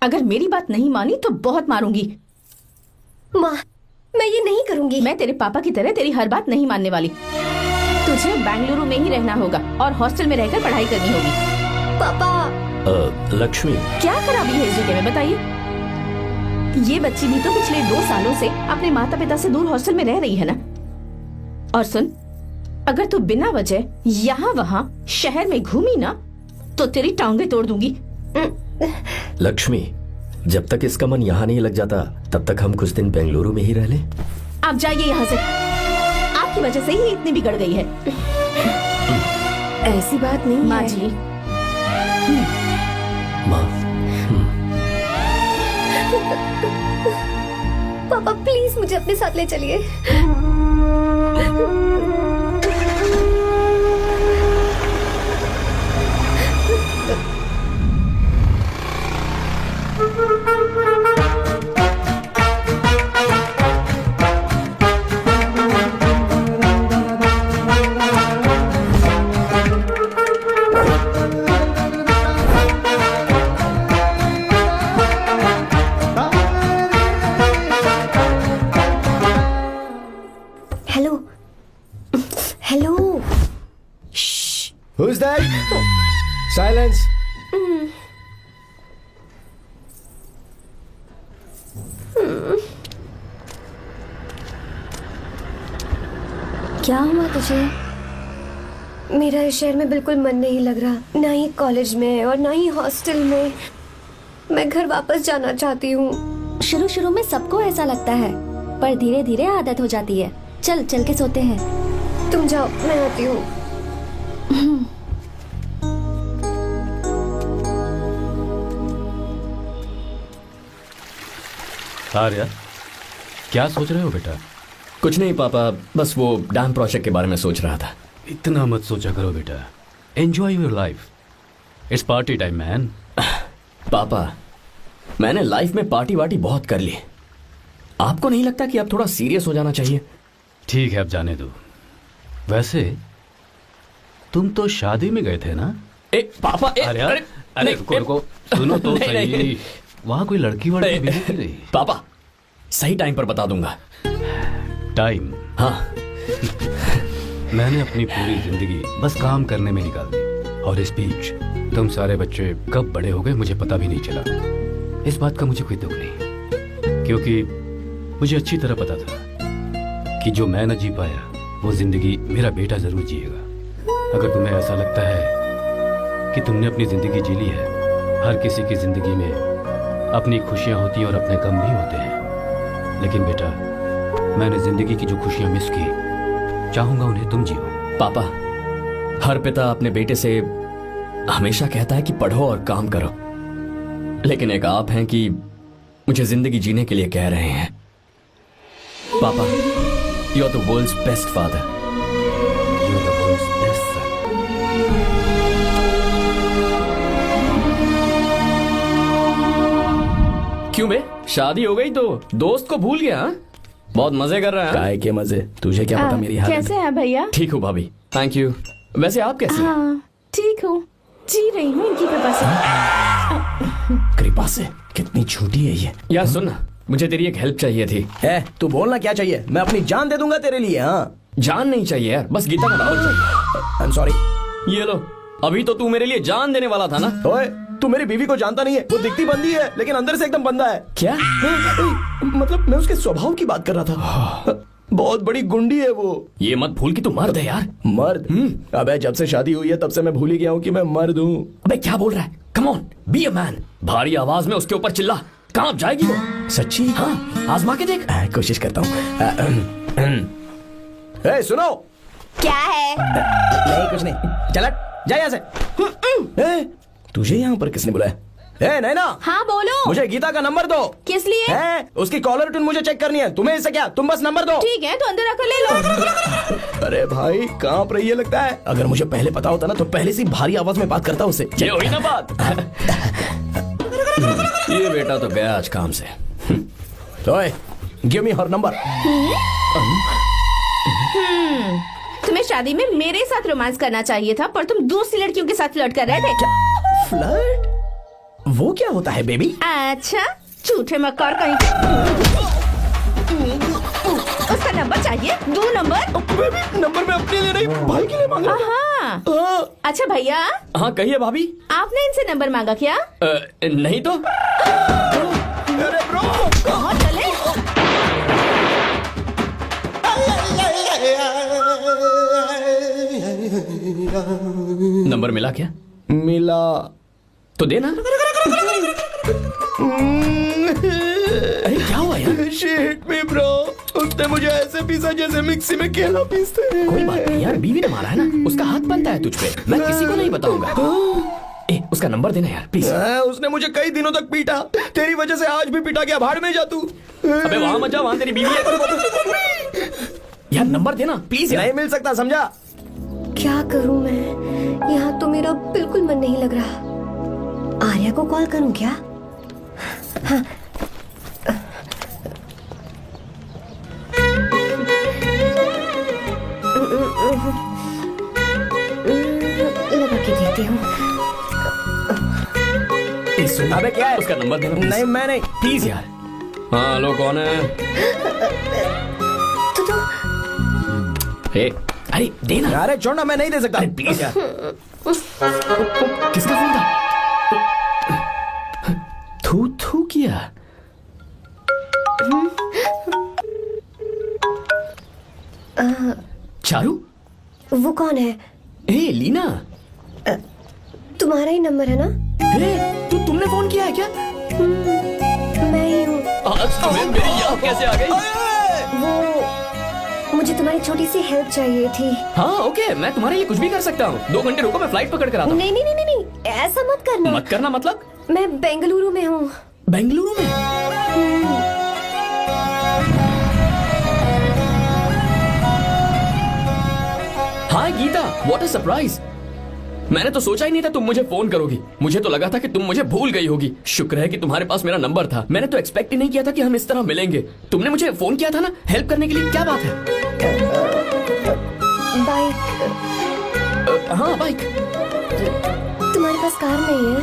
अगर मेरी बात नहीं मानी तो बहुत मारूंगी। माँ, मैं ये नहीं करूंगी। मैं तेरे पापा की तरह तेरी हर बात नहीं मानने वाली। तुझे बेंगलुरु में ही रहना होगा और हॉस्टल में रहकर पढ़ाई करनी होगी। पापा। लक्ष्मी, क्या खराबी है इस जगह में बताइए? ये बच्ची भी तो पिछले 2 सालों से अपने माता पिता से दूर हॉस्टल में रह रही है ना। और सुन, अगर तू बिना वजह यहाँ वहाँ शहर में घूमी ना तो तेरी टांगे तोड़ दूंगी। लक्ष्मी, जब तक इसका मन यहाँ नहीं लग जाता तब तक हम कुछ दिन बेंगलुरु में ही रह लें। आप जाइए यहाँ से। आपकी वजह से ही इतनी बिगड़ गई है। ऐसी बात नहीं माँ है। जी। माँ, पापा प्लीज मुझे अपने साथ ले चलिए। Hello hello. Who's that? Silence. क्या हुआ तुझे? मेरा इस शहर में बिल्कुल मन नहीं लग रहा, ना ही कॉलेज में और ना ही हॉस्टल में। मैं घर वापस जाना चाहती हूँ। शुरू शुरू में सबको ऐसा लगता है, पर धीरे धीरे आदत हो जाती है। चल चल के सोते हैं। तुम जाओ, मैं आती हूँ। आर्या, क्या सोच रहे हो बेटा? कुछ नहीं पापा, बस वो डैम प्रोजेक्ट के बारे में सोच रहा था। इतना मत सोचा करो बेटा। Enjoy your life. It's party time man. पापा, मैंने लाइफ में पार्टी वार्टी बहुत कर ली। आपको नहीं लगता कि अब थोड़ा सीरियस हो जाना चाहिए? ठीक है, अब जाने दो। वैसे तुम तो शादी में गए थे ना? पापा, आर्या, अरे रुको रुको, सुनो तो सही। वहाँ कोई लड़की वड़की मिली थी नहीं? पापा, सही टाइम पर बता दूंगा। टाइम? हाँ। मैंने अपनी पूरी जिंदगी बस काम करने में निकाल दी, और इस बीच तुम सारे बच्चे कब बड़े हो गए मुझे पता भी नहीं चला। इस बात का मुझे कोई दुख नहीं, क्योंकि मुझे अच्छी तरह पता था कि जो मैं न जी पाया वो जिंदगी मेरा बेटा जरूर जिएगा। अगर तुम्हें ऐसा लगता है कि तुमने अपनी जिंदगी जी ली है, हर किसी की जिंदगी में अपनी खुशियां होती हैं और अपने गम भी होते हैं, लेकिन बेटा मैंने जिंदगी की जो खुशियां मिस की, चाहूंगा उन्हें तुम जियो। पापा, हर पिता अपने बेटे से हमेशा कहता है कि पढ़ो और काम करो, लेकिन एक आप हैं कि मुझे जिंदगी जीने के लिए कह रहे हैं। पापा, you are the world's best father. You are the world's best son. क्यों बे, शादी हो गई तो दोस्त को भूल गया? बहुत मजे कर रहा है। काय के मजे, तुझे क्या पता मेरी हालत। कैसे हैं भैया? ठीक हूँ भाभी, थैंक यू। वैसे आप कैसे हैं? हाँ ठीक हूँ, जी रही हूँ इनकी कृपा से। कृपा से? कितनी झूठी है ये। यार सुन ना, मुझे तेरी एक हेल्प चाहिए थी। तू बोलना क्या चाहिए, मैं अपनी जान दे दूंगा तेरे लिए। हाँ, जान नहीं चाहिए यार, बस गीता का दावत चाहिए। I am sorry. ये लो, अभी तो तू मेरे लिए जान देने वाला था ना। ओए, तू मेरी बीवी को जानता नहीं है। वो दिखती बंदी है लेकिन अंदर से एकदम बंदा है। क्या? मतलब मैं उसके स्वभाव की बात कर रहा था। बहुत बड़ी गुंडी है वो। ये मत भूल कि तू मर्द है यार। मर्द? अबे जब से शादी हुई है तब से मैं भूल ही गया हूँ कि मैं मर्द हूँ। अबे क्या बोल रहा है? Come on, be a man. भारी आवाज में उसके ऊपर चिल्ला, कहाँ जाएगी वो? सच्ची? हाँ, आजमा के देख। कोशिश करता हूँ। सुनो। क्या है? नहीं कुछ नहीं, चल जा यहाँ से। तुझे यहाँ पर किसने बुलाया? नैना, हाँ बोलो। मुझे गीता का नंबर दो। किस लिए? उसकी कॉलर ट्यून मुझे चेक करनी है। तुम्हें इससे क्या, तुम बस नंबर दो। ठीक है तो अंदर आकर ले लो। अरे भाई, कांप रही है लगता है। अगर मुझे पहले पता होता ना तो पहले से भारी आवाज में बात करता उससे। ये हुई ना बात। ये बेटा तो गया आज काम से। ओए, गिव मी हर नंबर। तुम्हें शादी में मेरे साथ रोमांस करना चाहिए था, पर तुम दूसरी लड़कियों के साथ फ्लर्ट कर रहे थे। फ्लर्ट? वो क्या होता है बेबी? अच्छा, झूठे मक्कार कहीं के। उसका नंबर चाहिए? 2 नंबर। बेबी नंबर मैं अपने लिए नहीं भाई के लिए मांग रहा हाँ। हूँ। अच्छा भैया, हाँ कहिए भाभी। आपने इनसे नंबर मांगा क्या? नहीं तो। अरे ब्रो, कहाँ चले? नंबर मिला क्या? मिला तो देना। अरे क्या हुआ यार? शिट मी ब्रो, उसने मुझे ऐसे पीसा जैसे मिक्सी में केला पीसते हैं। कोई बात नहीं यार, बीवी ने मारा है ना, उसका हाथ बनता है तुझ पे। मैं किसी को नहीं बताऊंगा। उसका नंबर देना यार प्लीज। उसने मुझे कई दिनों तक पीटा, तेरी वजह से आज भी पीटा गया। भाड़ में जा तू। अबे वहां मत जा, वहां तेरी बीवी है। यार नंबर देना प्लीज यार। नहीं मिल सकता, समझा? क्या करूं मैं? यहाँ तो मेरा बिल्कुल मन नहीं लग रहा। आर्या को कॉल करूं क्या? हाँ। लगा के देती हूँ। अबे क्या है? उसका नंबर देना नहीं मैं नहीं। प्लीज यार। हाँ हेलो, कौन है? तो हे, अरे देना। अरे छोड़ना, मैं नहीं दे सकता। अरे प्लीज यार। किसका फोन था? थू थू किया। चारू? वो कौन है? ए लीना। तुम्हारा ही नंबर है ना? तुमने फोन किया है क्या? मैं ही हूँ। आज तुम्हें मेरी याद कैसे आ गई? वो मुझे तुम्हारी छोटी सी हेल्प चाहिए थी। हाँ ओके, मैं तुम्हारे लिए कुछ भी कर सकता हूँ। 2 घंटे रुको, मैं फ्लाइट पकड़ कर आता हूँ। नहीं नहीं नहीं नहीं नहीं, ऐसा मत करना। मत करना मतलब? मैं बेंगलुरु में हूँ। बेंगलुरु में? हाय गीता, व्हाट अ सरप्राइज। मैंने तो सोचा ही नहीं था तुम मुझे फोन करोगी। मुझे तो लगा था कि तुम मुझे भूल गई होगी। शुक्र है कि तुम्हारे पास मेरा नंबर था। मैंने तो एक्सपेक्ट ही नहीं किया था कि हम इस तरह मिलेंगे। तुमने मुझे फोन किया था ना हेल्प करने के लिए, क्या बात है? बाइक। हाँ बाइक। तुम्हारे पास कार नहीं है?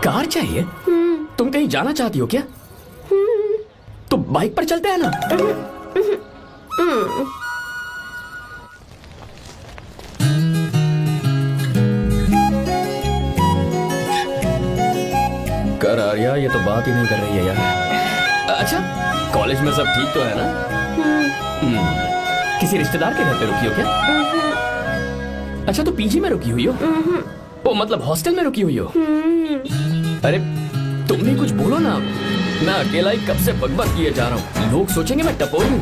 कार चाहिए? तुम कहीं जाना चाहती हो क्या? तो बाइक पर चलते हैं ना। कर आर्या, ये तो बात ही नहीं कर रही है यार। अच्छा, कॉलेज में सब ठीक तो है ना? किसी रिश्तेदार के घर पे रुकी हो क्या? अच्छा, तो पीजी में रुकी हुई हो? ओ मतलब हॉस्टल में रुकी हुई हो? अरे तुम भी कुछ बोलो ना। मैं अकेला ही कब से बकबक किए जा रहा हूँ। लोग सोचेंगे मैं टपोरी हूँ।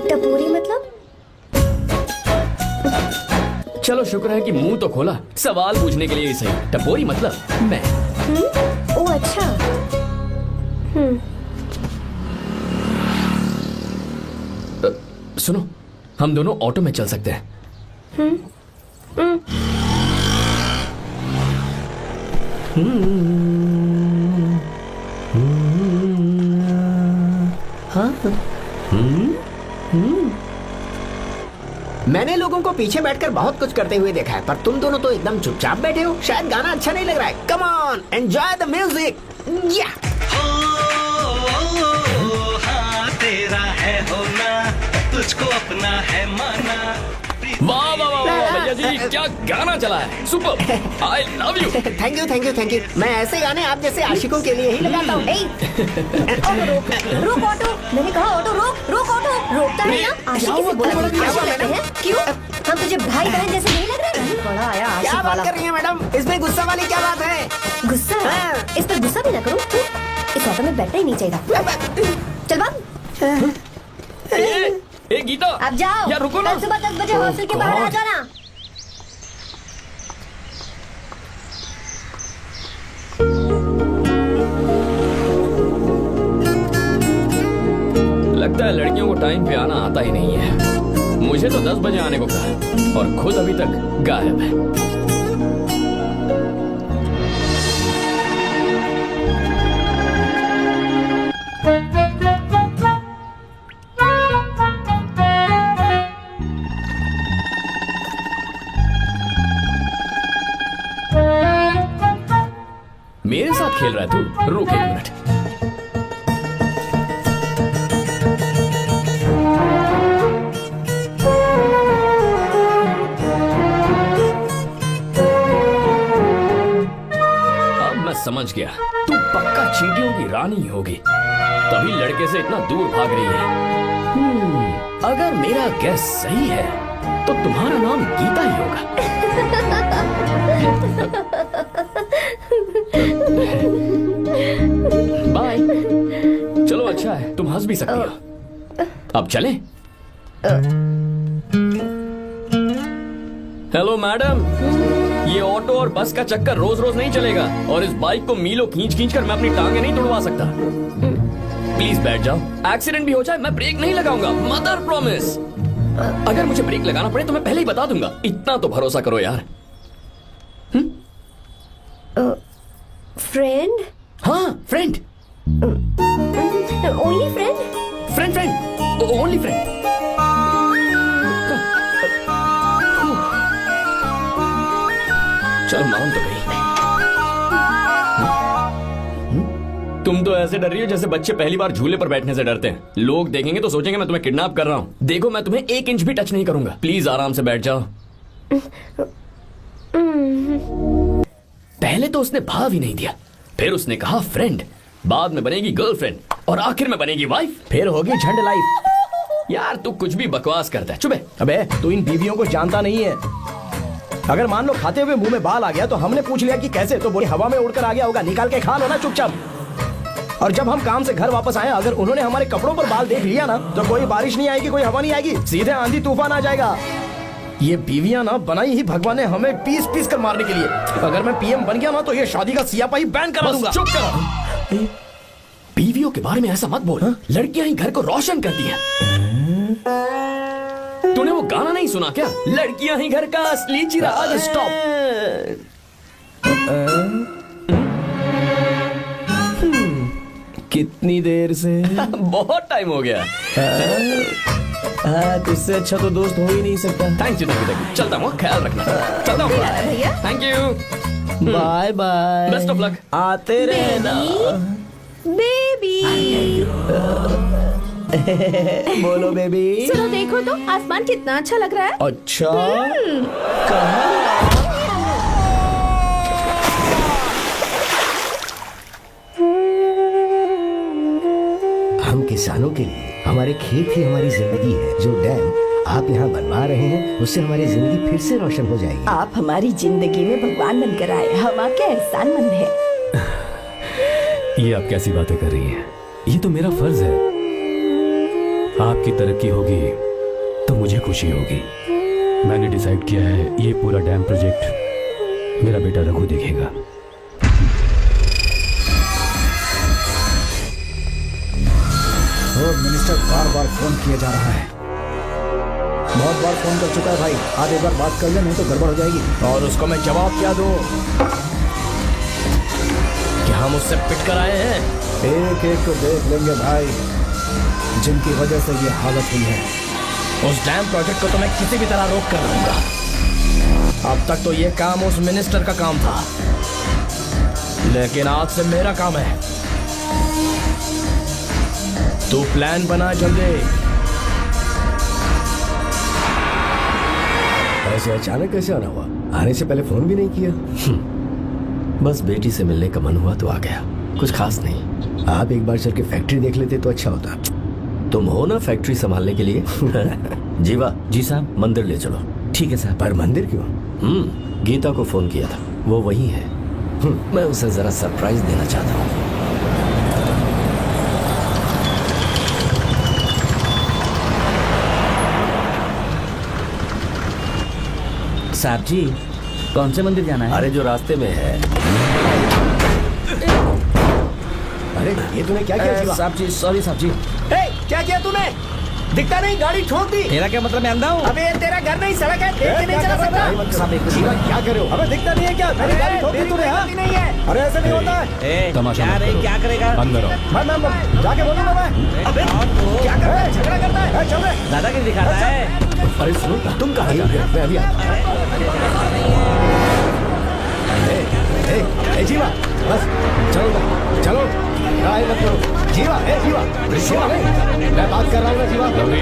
टपोरी मतलब? चलो शुक्र है कि मुंह तो खोला, सवाल पूछने के लिए ही सही। टपोरी मतलब मैं। ओ अच्छा। सुनो, हम दोनों ऑटो में चल सकते हैं। मैंने लोगों को पीछे बैठकर बहुत कुछ करते हुए देखा है, पर तुम दोनों तो एकदम चुपचाप बैठे हो। शायद गाना अच्छा नहीं लग रहा है। Come on, enjoy the music. या हाँ तेरा है होना, तुझको अपना है माना। वाह वाह वाह वाह भैया जी, क्या गाना चला है। Super, I love you. Thank you thank you thank you. मैं ऐसे गाने आप जैसे आशिकों के लिए ही लगाता हूँ। ऑटो रोक, रोक ऑटो। मैंने कहा ऑटो रोक, रोक ऑटो। रोकता है ना? आशिकी से बोला था, क्या हुआ आशिक मैडम? लगते हैं? क्यों? हम तुझे भाई बहन जैसे नहीं लग रहे? बड़ा आया क्या आशिक बात वाला। कर रही है मैडम? इसमें गुस्सा वाली क्या बात है? गुस्सा? हाँ। इस पर गुस्सा भी ना करो। इस ऑटो में बैठना ही नहीं चाहिए। चल भाग। ए गीता, अब जाओ। यार रुको ना। कल सुबह 10 बजे हॉस्टल के बाहर आ जाना। लगता है लड़कियों को टाइम पे आना आता ही नहीं है। मुझे तो 10 बजे आने को कहा है और खुद अभी तक गायब है। मेरे साथ खेल रहा है तू? रुक एक मिनट। अब मैं समझ गया, तू पक्का चींटियों की रानी होगी, तभी लड़के से इतना दूर भाग रही है। अगर मेरा गैस सही है तो तुम्हारा नाम गीता ही होगा। बाय। चलो अच्छा है, तुम हंस भी सकती हो। अब चलें? हेलो मैडम, ये ऑटो और बस का चक्कर रोज रोज नहीं चलेगा, और इस बाइक को मीलों खींच खींच कर मैं अपनी टांगे नहीं तुड़वा सकता। प्लीज बैठ जाओ, एक्सीडेंट भी हो जाए मैं ब्रेक नहीं लगाऊंगा, मदर प्रॉमिस। अगर मुझे ब्रेक लगाना पड़े तो मैं पहले ही बता दूंगा, इतना तो भरोसा करो यार। फ्रेंड? हाँ friend. Only friend? Friend friend, only friend. चलो मान तो गई। तुम तो ऐसे डर रही हो जैसे बच्चे पहली बार झूले पर बैठने से डरते हैं। लोग देखेंगे तो सोचेंगे मैं तुम्हें किडनैप कर रहा हूँ। देखो मैं तुम्हें 1 इंच भी टच नहीं करूंगा, प्लीज आराम से बैठ जाओ। पहले तो उसने भाव ही नहीं दिया, फिर उसने कहा फ्रेंड, बाद में बनेगी गर्लफ्रेंड, और आखिर में बनेगी वाइफ, फिर होगी झंड लाइफ। यार तू कुछ भी बकवास करता है, चुप है। अबे तू इन बीवियों को जानता नहीं है। अगर मान लो खाते हुए मुंह में बाल आ गया तो हमने पूछ लिया कि कैसे, तो बोले हवा में उड़कर आ गया होगा, निकाल के खा लो ना चुपचाप। और जब हम काम से घर वापस आए, अगर उन्होंने हमारे कपड़ों पर बाल देख लिया ना, तो कोई बारिश नहीं आएगी, कोई हवा नहीं आएगी, सीधे आंधी तूफान आ जाएगा। ये बीवियां ना बनाई ही भगवान ने हमें पीस पीस कर मारने के लिए। अगर मैं पीएम बन गया ना तो ये शादी का सियापाही बैन करा दूंगा। चुप करो। बीवियों के बारे में ऐसा मत बोल, लड़कियां ही घर को रोशन करती हैं। तूने वो गाना नहीं सुना क्या, लड़कियां ही घर का असली चिराग। स्टॉप। कितनी देर से? बहुत टाइम हो गया। तुझसे अच्छा तो दोस्त हो ही नहीं सकता। थैंक यू, चलता हूँ, ख्याल रखना। चलता हूँ भैया। Thank you, bye bye, best of luck. आते रहना बेबी। बोलो बेबी। सुनो देखो तो आसमान कितना अच्छा लग रहा है। अच्छा कहाँ? हम किसानों के लिए हमारे खेत ही हमारी जिंदगी है। जो डैम आप यहाँ बनवा रहे हैं उससे हमारी जिंदगी फिर से रोशन हो जाएगी। आप हमारी जिंदगी में भगवान बनकर आए, हम आपके एहसानमंद हैं। ये आप कैसी बातें कर रही हैं? ये तो मेरा फर्ज है। आपकी तरक्की होगी तो मुझे खुशी होगी। मैंने डिसाइड किया है ये पूरा डैम प्रोजेक्ट मेरा बेटा रघु देखेगा। मिनिस्टर बार बार फोन किया जा रहा है, बहुत बार फोन कर चुका है भाई। आप एक बार बात कर ले, नहीं तो गड़बड़ हो जाएगी। और उसको मैं जवाब क्या दूं? क्या हम उससे पिट कर आए हैं? एक एक को देख लेंगे भाई, जिनकी वजह से ये हालत हुई है। उस डैम प्रोजेक्ट को तो मैं किसी भी तरह रोक कर रहूंगा। अब तक तो ये काम उस मिनिस्टर का काम था, लेकिन आज से मेरा काम है। तू प्लान बना जल्दी। ऐसे अचानक कैसे आना हुआ? आने से पहले फोन भी नहीं किया? बस बेटी से मिलने का मन हुआ तो आ गया, कुछ खास नहीं। आप एक बार चल के फैक्ट्री देख लेते तो अच्छा होता। तुम हो ना फैक्ट्री संभालने के लिए। जीवा जी साहब। मंदिर ले चलो। ठीक है साहब। पर मंदिर क्यों? गीता को फोन किया था, वो वही है। मैं उसे जरा सरप्राइज देना चाहता हूँ। साहब जी, कौन से मंदिर जाना है? अरे जो रास्ते में है। अरे ये तूने क्या किया जीवा? साहब जी सॉरी साहब जी। क्या किया तूने? दिखता नहीं, गाड़ी ठोक दी। तेरा क्या मतलब, मैं अंधा हूँ? अबे तेरा घर नहीं, सड़क है, देख के नहीं चला सकता। साहब एक जीवा क्या कर रहे हो? अबे दिखता नहीं है क्या? मेरी गाड़ी ठोक दी तूने? हाँ? नहीं है। अरे ऐसे नहीं होता है। तमाशा मत करो। क्या करेगा? अंदर आओ। मैं जाके बोलूंगा मैं। अबे क्या कर रहा है? झगड़ा करता है? चल रहे। दादागिरी दिखा रहा है। अरे सुनो, तुम कहाँ जा रहे हो? मैं अभी जीवा बस शिवा मैं बात कर रहा हूँ ना शिवा। रवि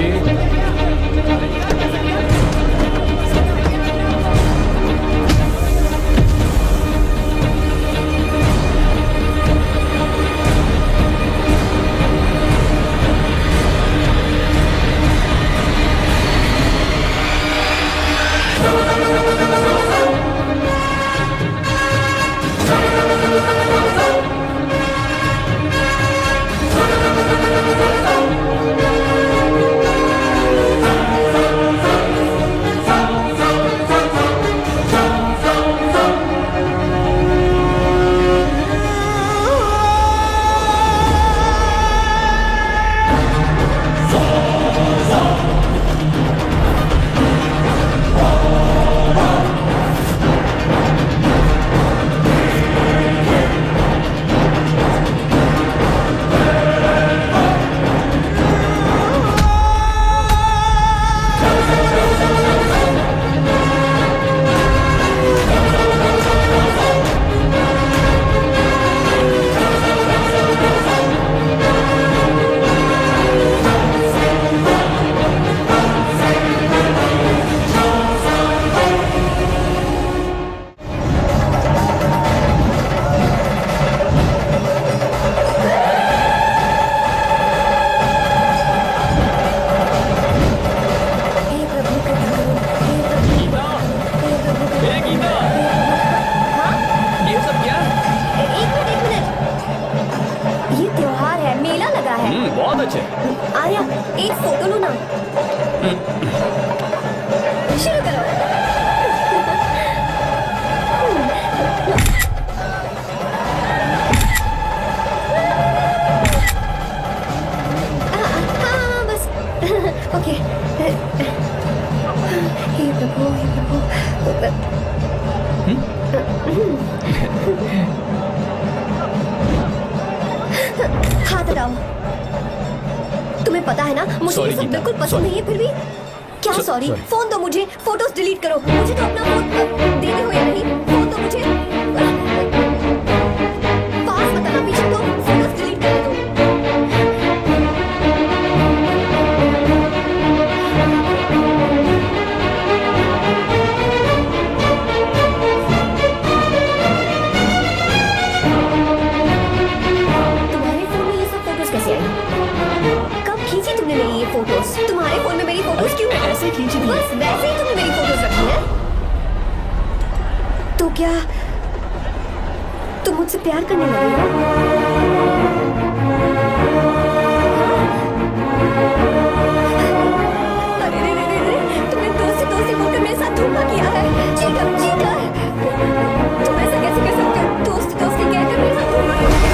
बहुत अच्छे। आर्या एक फोटो लो ना। शुरू करो। हाँ बस ओके। हे प्रभु हे प्रभु। हाथ हटाओ। तुम्हें पता है ना मुझे Sorry, ये सब गीता, बिल्कुल पसंद sorry. नहीं है फिर भी क्या सॉरी sorry. फोन दो मुझे फोटोज डिलीट करो मुझे तो अपना फोन देते हो या नहीं फोन दो मुझे पास बताना पीछे तो फोटोज डिलीट कर दो तुम्हारे फोन में ये सब फोटोज कैसे आई कब खींची तुमने मेरी ये फोटोज तुम्हारे फोन में मेरी फोटोज क्यों ऐसे खींची थी। बस वैसे ही तुमने मेरी फोटोज रखी है तो क्या तुम मुझसे प्यार करने लगे हो अरे रे रे रे रे तुमने दोस्ती दोस्ती बोलकर मेरे साथ धोखा किया है चीटर चीटर तुम ऐसा कैसे कर सकते हो दोस्ती दोस्ती कहकर मेरे साथ धोखा किया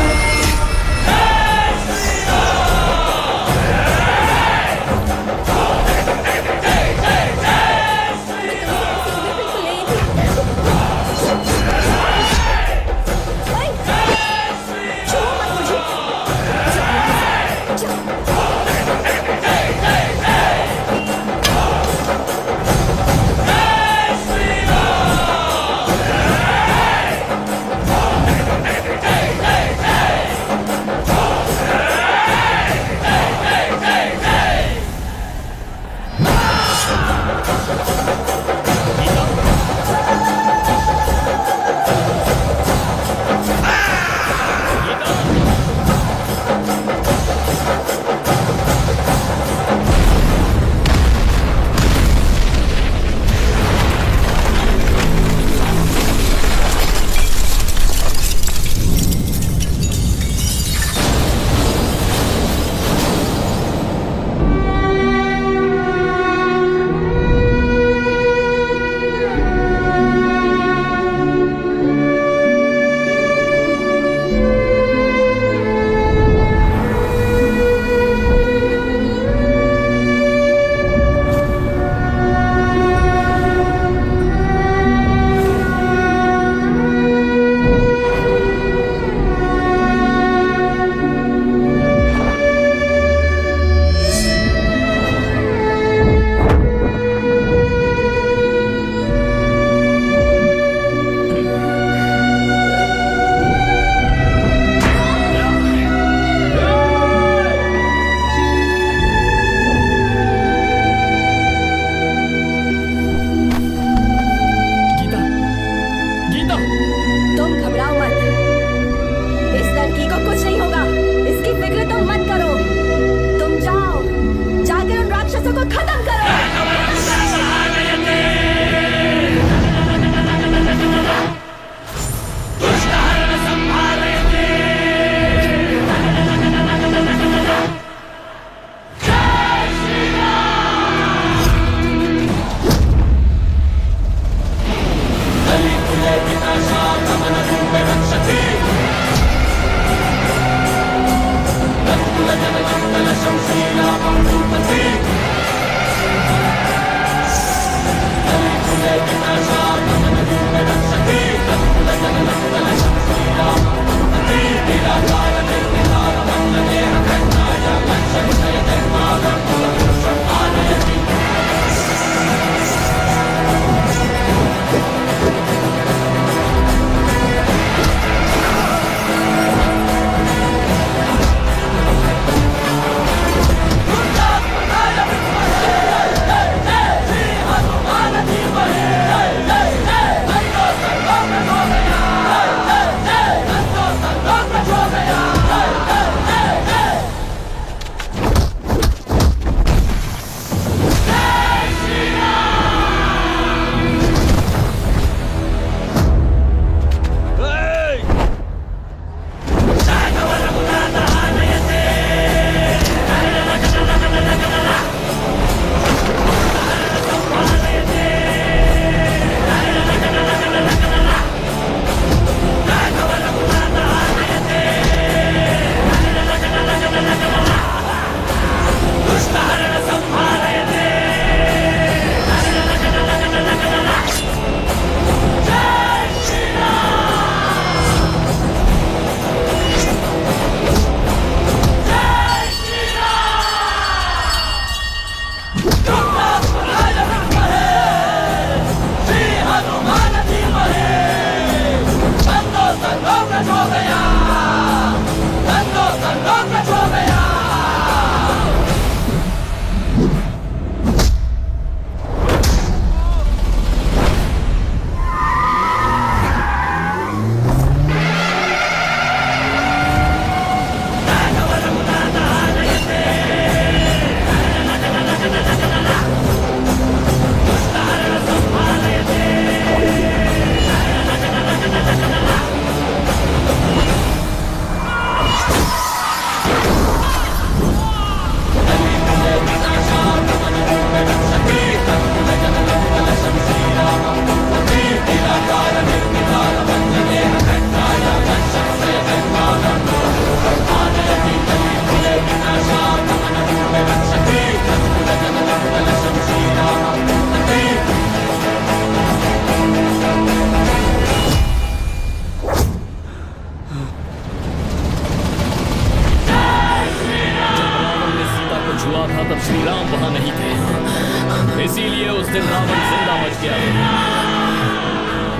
इसीलिए उस दिन रावण जिंदा बच गया,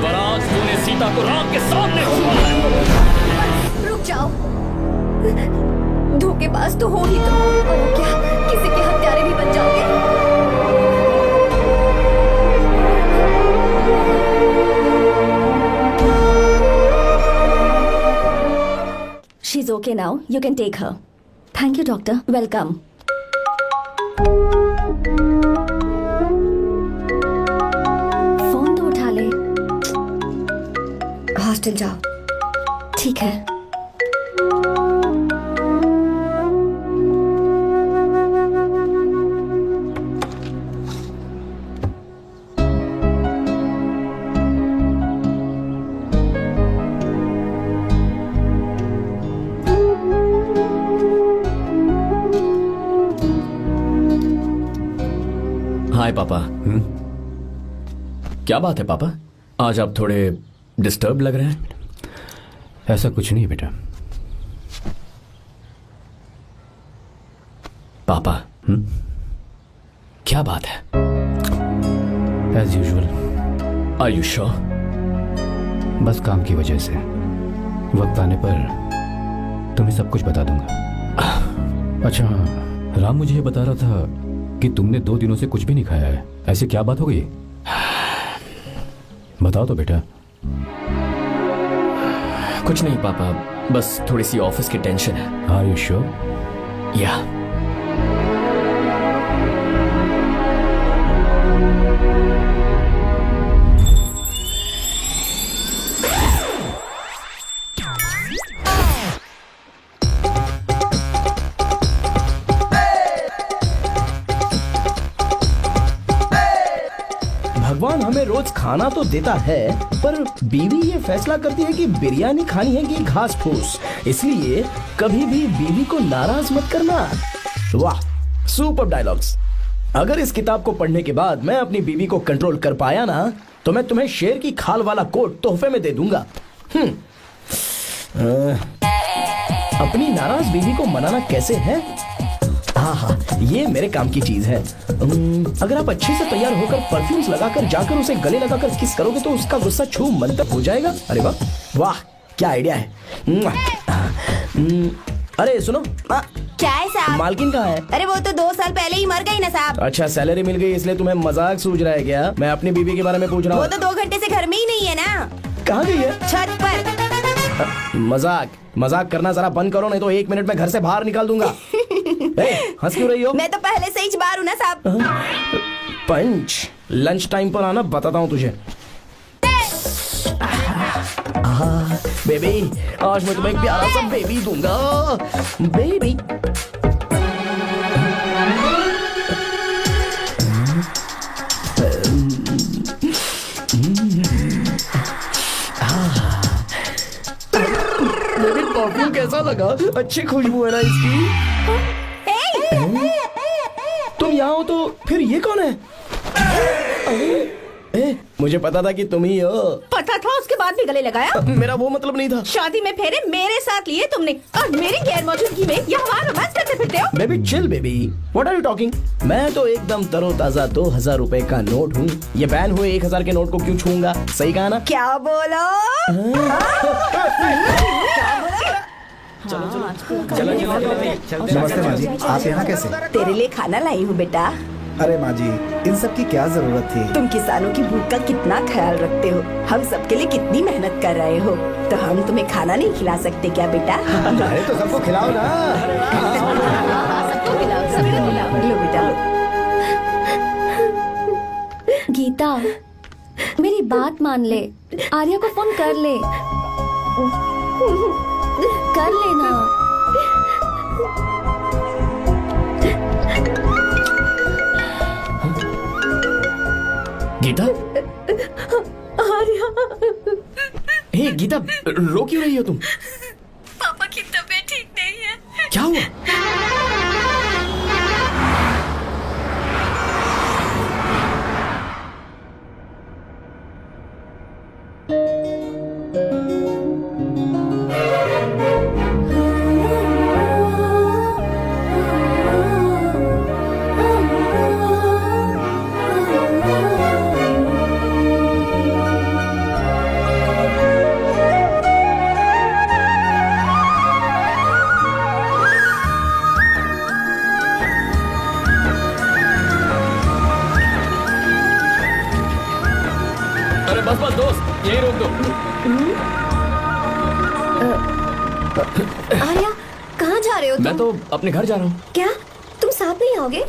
पर आज तूने सीता को राम के सामने छुआ है। रुक जाओ, धोखेबाज तो हो ही तुम, और क्या किसी के हत्यारे भी बन जाओगे। She's okay now. You can take her. Thank you, doctor. Welcome. Phone तो उठा ले। हॉस्टल जाओ। ठीक है। हाय पापा। क्या बात है पापा, आज आप थोड़े डिस्टर्ब लग रहे हैं। ऐसा कुछ नहीं बेटा। पापा क्या बात है? As usual. Are you sure? बस काम की वजह से वक्त आने पर तुम्हें सब कुछ बता दूंगा। अच्छा हाँ, राम मुझे ये बता रहा था कि तुमने 2 दिनों से कुछ भी नहीं खाया है। ऐसे क्या बात हो गई? बताओ तो बेटा। कुछ नहीं पापा, बस थोड़ी सी ऑफिस की टेंशन है। Are you sure? या भगवान हमें हमें रोज खाना तो देता है, पर बीवी ये फैसला करती है कि बिरयानी खानी है कि घास फूस। इसलिए कभी भी बीवी को नाराज मत करना। वाह, सुपर डायलॉग्स। अगर इस किताब को पढ़ने के बाद मैं अपनी बीवी को कंट्रोल कर पाया ना, तो मैं तुम्हें शेर की खाल वाला कोट तोहफे में दे दूंगा। अपनी नाराज बीवी को मनाना कैसे है? हाँ, ये मेरे काम की चीज है। अगर आप अच्छे से तैयार होकर परफ्यूम्स लगाकर जाकर उसे गले लगाकर किस करोगे तो उसका गुस्सा छू मंतर हो जाएगा। अरे वाह वाह, क्या आइडिया है। अरे सुनो, क्या है साहब? मालकिन कहाँ है? अरे वो तो 2 साल पहले ही मर गई ना साहब। अच्छा, सैलरी मिल गई इसलिए तुम्हें मजाक सूझ रहा है क्या? मैं अपनी बीवी के बारे में पूछ रहा वो हूँ। तो 2 घंटे से घर में ही नहीं है ना। कहाँ गई है? छत पर। मजाक करना जरा बंद करो, नहीं तो 1 मिनट में घर से बाहर निकाल दूंगा। हंस क्यों रही हो? मैं तो पहले से ही बाहर हूँ ना साहब। पंच, लंच टाइम पर आना, बताता हूँ तुझे। बेबी, आज मैं तुम्हें एक प्यारा सा बेबी दूंगा। बेबी बेबी, परफ्यूम कैसा लगा? अच्छी खुशबू है ना इसकी। तुम यहाँ हो तो फिर ये कौन है? मुझे पता था कि तुम ही हो। पता था, उसके बाद भी गले लगाया? मेरा वो मतलब नहीं था। शादी में फेरे मेरे साथ लिए तुमने और मेरी गैर मौजूदगी में यहाँ रोमांस करते फिरते हो। Baby chill baby, what are you talking? मैं तो एकदम तरोताजा 2000 रुपए का नोट हूँ। ये बैन हुए 1000 के नोट को क्यों छूंगा? सही कहा ना? क्या बोलो? नमस्ते माँ जी, आप यहाँ कैसे? तेरे लिए खाना लाई हूँ बेटा। अरे माँ जी, इन सब की क्या जरूरत थी? तुम किसानों की भूख का कितना ख्याल रखते हो, हम सबके लिए कितनी मेहनत कर रहे हो, तो हम तुम्हें खाना नहीं खिला सकते क्या बेटा? अरे तो सबको खिलाओ ना। सबको खिलाओ, सबको खिलाओ। लो बेटा लो। गीता, मेरी बात मान ले, आर्या को फोन कर ले। कर लेना। गीता, आर्या, हे गीता, रो क्यों रही हो तुम? पापा की तबीयत ठीक नहीं है। क्या हुआ? अरे बस बस दोस्त, यही रोक दो। आर्या, कहाँ जा रहे हो तुम? मैं तो अपने घर जा रहा हूँ। क्या तुम साथ नहीं आओगे?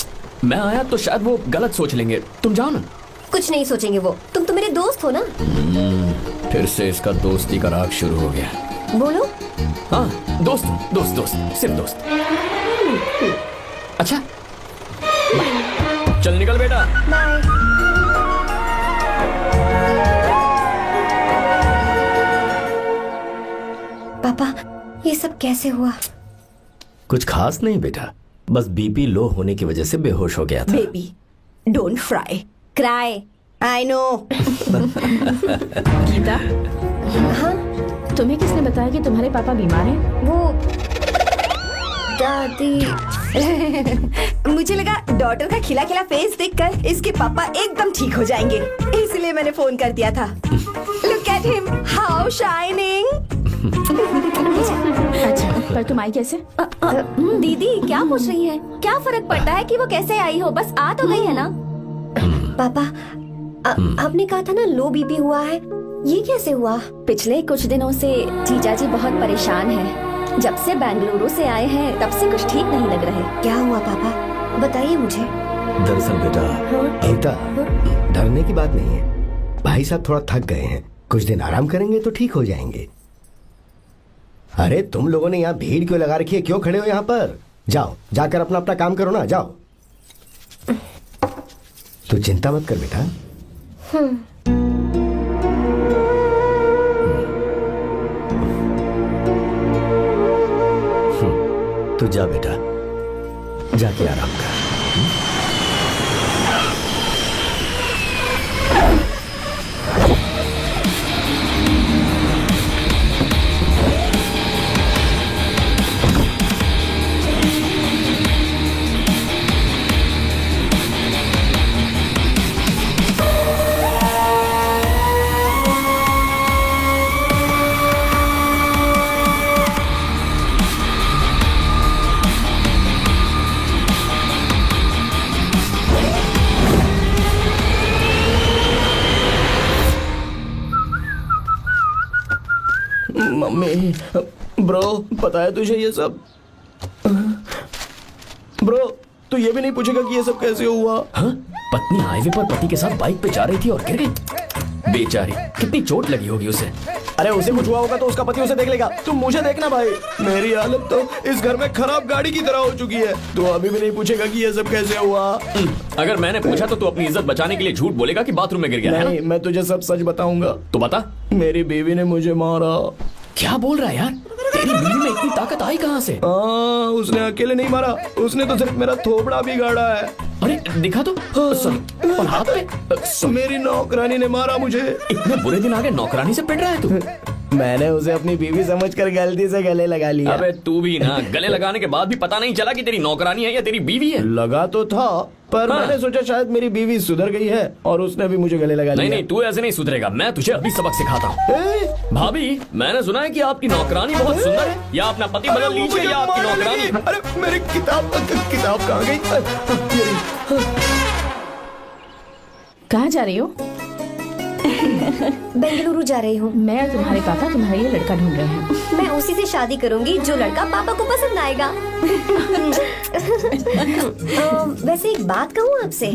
मैं आया तो शायद वो गलत सोच लेंगे, तुम जाओ ना। कुछ नहीं सोचेंगे वो, तुम तो मेरे दोस्त हो ना। फिर से इसका दोस्ती का राग शुरू हो गया। बोलो। हाँ, दोस्त दोस्त दोस्त, सिर्फ दोस्त। अच्छा, चल निकल बेटा। बाय। पापा, ये सब कैसे हुआ? कुछ खास नहीं बेटा, बस बीपी लो होने की वजह से बेहोश हो गया था। Baby, don't fry, cry, I know. Geeta, हाँ, तुम्हें किसने बताया कि तुम्हारे पापा बीमार हैं? वो दादी। मुझे लगा डॉटर का खिला खिला फेस देखकर इसके पापा एकदम ठीक हो जाएंगे, इसलिए मैंने फोन कर दिया था। Look at him, how shining. अच्छा, पर तुम आई कैसे? दीदी क्या पूछ रही है? क्या फर्क पड़ता है कि वो कैसे आई हो, बस आ तो गई है ना। पापा, आपने कहा था ना लो बीपी हुआ है, ये कैसे हुआ? पिछले कुछ दिनों से जीजा जी बहुत परेशान हैं। जब से बेंगलुरु से आए हैं तब से कुछ ठीक नहीं लग रहे। क्या हुआ पापा, बताइए मुझे। दरअसल बेटा, गीता, डरने की बात नहीं है। भाई साहब थोड़ा थक गए हैं, कुछ दिन आराम करेंगे तो ठीक हो जाएंगे। अरे तुम लोगों ने यहाँ भीड़ क्यों लगा रखी है? क्यों खड़े हो यहाँ पर? जाओ, जाकर अपना अपना काम करो ना, जाओ। तू चिंता मत कर बेटा। तो जा बेटा, जाके आराम कर। मम्मी, ब्रो पता है तुझे ये सब? ब्रो तू ये भी नहीं पूछेगा कि ये सब कैसे हुआ? हाँ? पत्नी हाईवे पर पति के साथ बाइक पे जा रही थी और गिर गई। बेचारी, कितनी चोट लगी होगी उसे। अरे उसे कुछ हुआ होगा तो उसका पति उसे देख लेगा, तुम मुझे देखना भाई। मेरी हालत तो इस घर में खराब गाड़ी की तरह हो चुकी है। तू अभी भी नहीं पूछेगा कि ये सब कैसे हुआ? अगर मैंने पूछा तो तू अपनी इज्जत बचाने के लिए झूठ बोलेगा कि बाथरूम में गिर गया है नहीं, ना? मैं तुझे सब सच बताऊंगा। तो बता। मेरी बीवी ने मुझे मारा। क्या बोल रहा है यार? तेरी बीवी में इतनी ताकत आई कहाँ से? उसने अकेले नहीं मारा, उसने तो सिर्फ मेरा थोबड़ा बिगाड़ा है। अरे दिखा तो। और हाथ पे? मेरी नौकरानी ने मारा मुझे। इतने बुरे दिन आ गए, नौकरानी से पिट रहा है तू? मैंने उसे अपनी बीवी समझकर गलती से गले लगा लिया। अबे तू भी ना, गले लगाने के बाद भी पता नहीं चला कि तेरी नौकरानी है या तेरी बीवी है? लगा तो था, पर हाँ। मैंने सोचा शायद मेरी बीवी सुधर गई है और उसने भी मुझे गले लगा लिया। नहीं नहीं, तू ऐसे नहीं सुधरेगा। मैं तुझे अभी सबक सिखाता हूँ। भाभी, मैंने सुना है कि आपकी नौकरानी बहुत सुंदर है। या अपना पति बदल लीजिए या आपकी नौकरानी। अरे मेरी किताब कहाँ गई? कहाँ जा रही हो? बेंगलुरु जा रही हूँ। मैं और तुम्हारे पापा तुम्हारे लिए लड़का ढूंढ रहे हैं। मैं उसी से शादी करूंगी जो लड़का पापा को पसंद आएगा। वैसे एक बात कहूँ आपसे,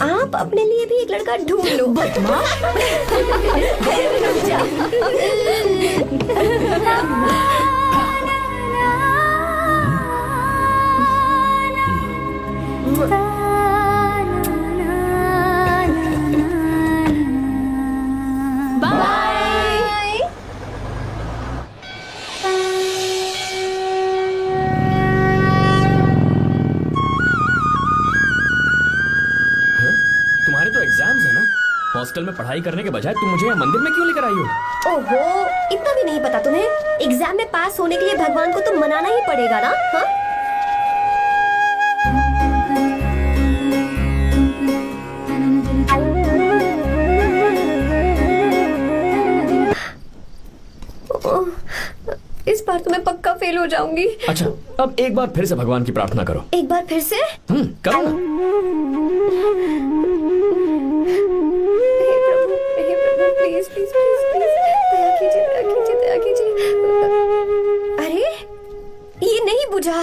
आप अपने लिए भी एक लड़का ढूंढ लो। बदमाश। तुम्हारे तो एग्जाम्स है ना? हॉस्टल में पढ़ाई करने के बजाय तुम मुझे यहाँ मंदिर में क्यों लेकर आई हो? ओहो, इतना भी नहीं पता तुम्हें? एग्जाम में पास होने के लिए भगवान को तो मनाना ही पड़ेगा ना? हाँ? इस बार तो मैं पक्का फेल हो जाऊंगी। अच्छा, अब एक बार फिर से भगवान की प्रार्थना करो। एक बार फिर से? करो ना। हे प्रभु, प्लीज प्लीज प्लीज प्लीज, दया कीजिए, दया कीजिए, दया कीजिए। अरे ये नहीं बुझा।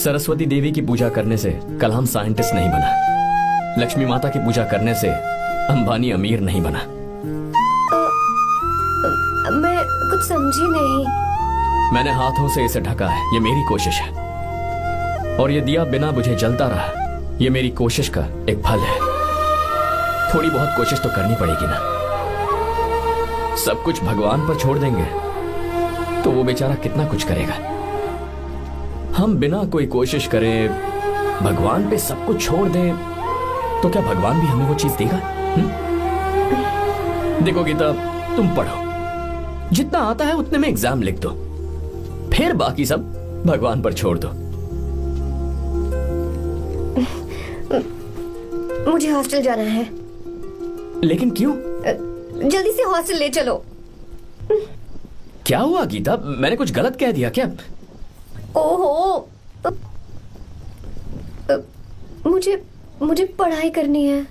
सरस्वती देवी की पूजा करने से कलाम साइंटिस्ट नहीं बना। लक्ष्मी माता की पूजा करने से अंबानी अमीर नहीं बना। मैं कुछ समझी नहीं। मैंने हाथों से इसे ढका है, ये मेरी कोशिश है। और ये दिया बिना बुझे जलता रहा, ये मेरी कोशिश का एक फल है। थोड़ी बहुत कोशिश तो करनी पड़ेगी ना। सब कुछ भगवान पर छोड़ देंगे तो वो बेचारा कितना कुछ करेगा। हम बिना कोई कोशिश करे भगवान पे सब कुछ छोड़ दें तो क्या भगवान भी हमें वो चीज देगा? देखो गीता, तुम पढ़ो, जितना आता है उतने में एग्जाम लिख दो, फिर बाकी सब भगवान पर छोड़ दो। मुझे हॉस्टल जाना है। लेकिन क्यों? जल्दी से हॉस्टल ले चलो। क्या हुआ गीता? मैंने कुछ गलत कह दिया क्या? ओहो, मुझे पढ़ाई करनी है।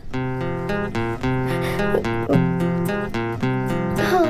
हाँ।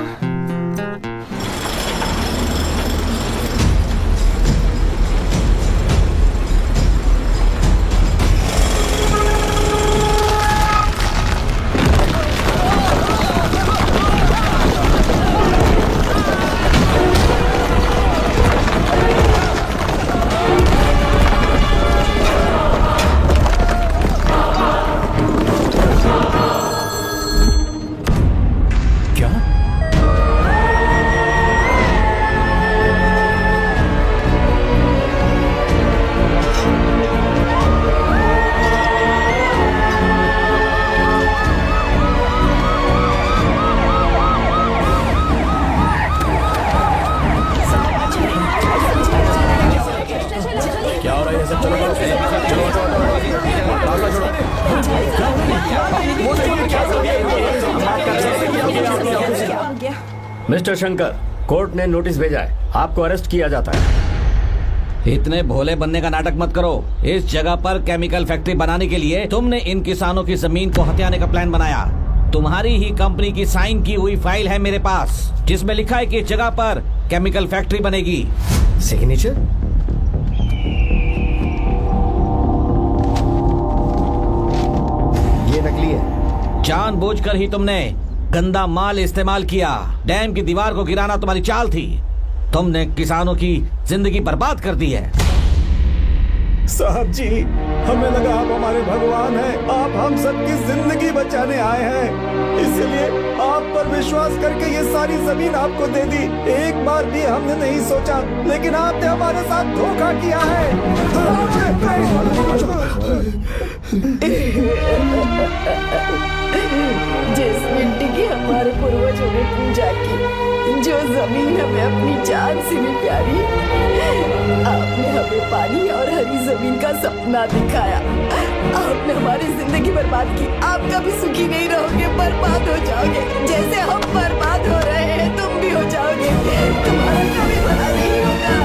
मिस्टर शंकर, कोर्ट ने नोटिस भेजा है, आपको अरेस्ट किया जाता है। इतने भोले बनने का नाटक मत करो। इस जगह पर केमिकल फैक्ट्री बनाने के लिए तुमने इन किसानों की जमीन को हथियाने का प्लान बनाया। तुम्हारी ही कंपनी की साइन की हुई फाइल है मेरे पास, जिसमें लिखा है कि इस जगह पर केमिकल फैक्ट्री बनेगी। सिग्नेचर? ये नकली है। जानबूझकर ही तुमने गंदा माल इस्तेमाल किया। डैम की दीवार को गिराना तुम्हारी चाल थी। तुमने किसानों की जिंदगी बर्बाद कर दी है। साहब जी, हमें लगा आप हमारे भगवान हैं, आप हम सबकी जिंदगी बचाने आए हैं, इसलिए आप पर विश्वास करके ये सारी जमीन आपको दे दी। एक बार भी हमने नहीं सोचा, लेकिन आपने हमारे साथ धोखा किया है। जिस मिट्टी की हमारे पूर्वजों ने पूजा की, जो जमीन हमें अपनी जान से भी प्यारी, आपने हमें पानी और हरी जमीन का सपना दिखाया। आपने हमारी जिंदगी बर्बाद की। आप कभी सुखी नहीं रहोगे, बर्बाद हो जाओगे। जैसे हम बर्बाद हो रहे हैं, तुम भी हो जाओगे। तुम्हारा कभी भला नहीं होगा।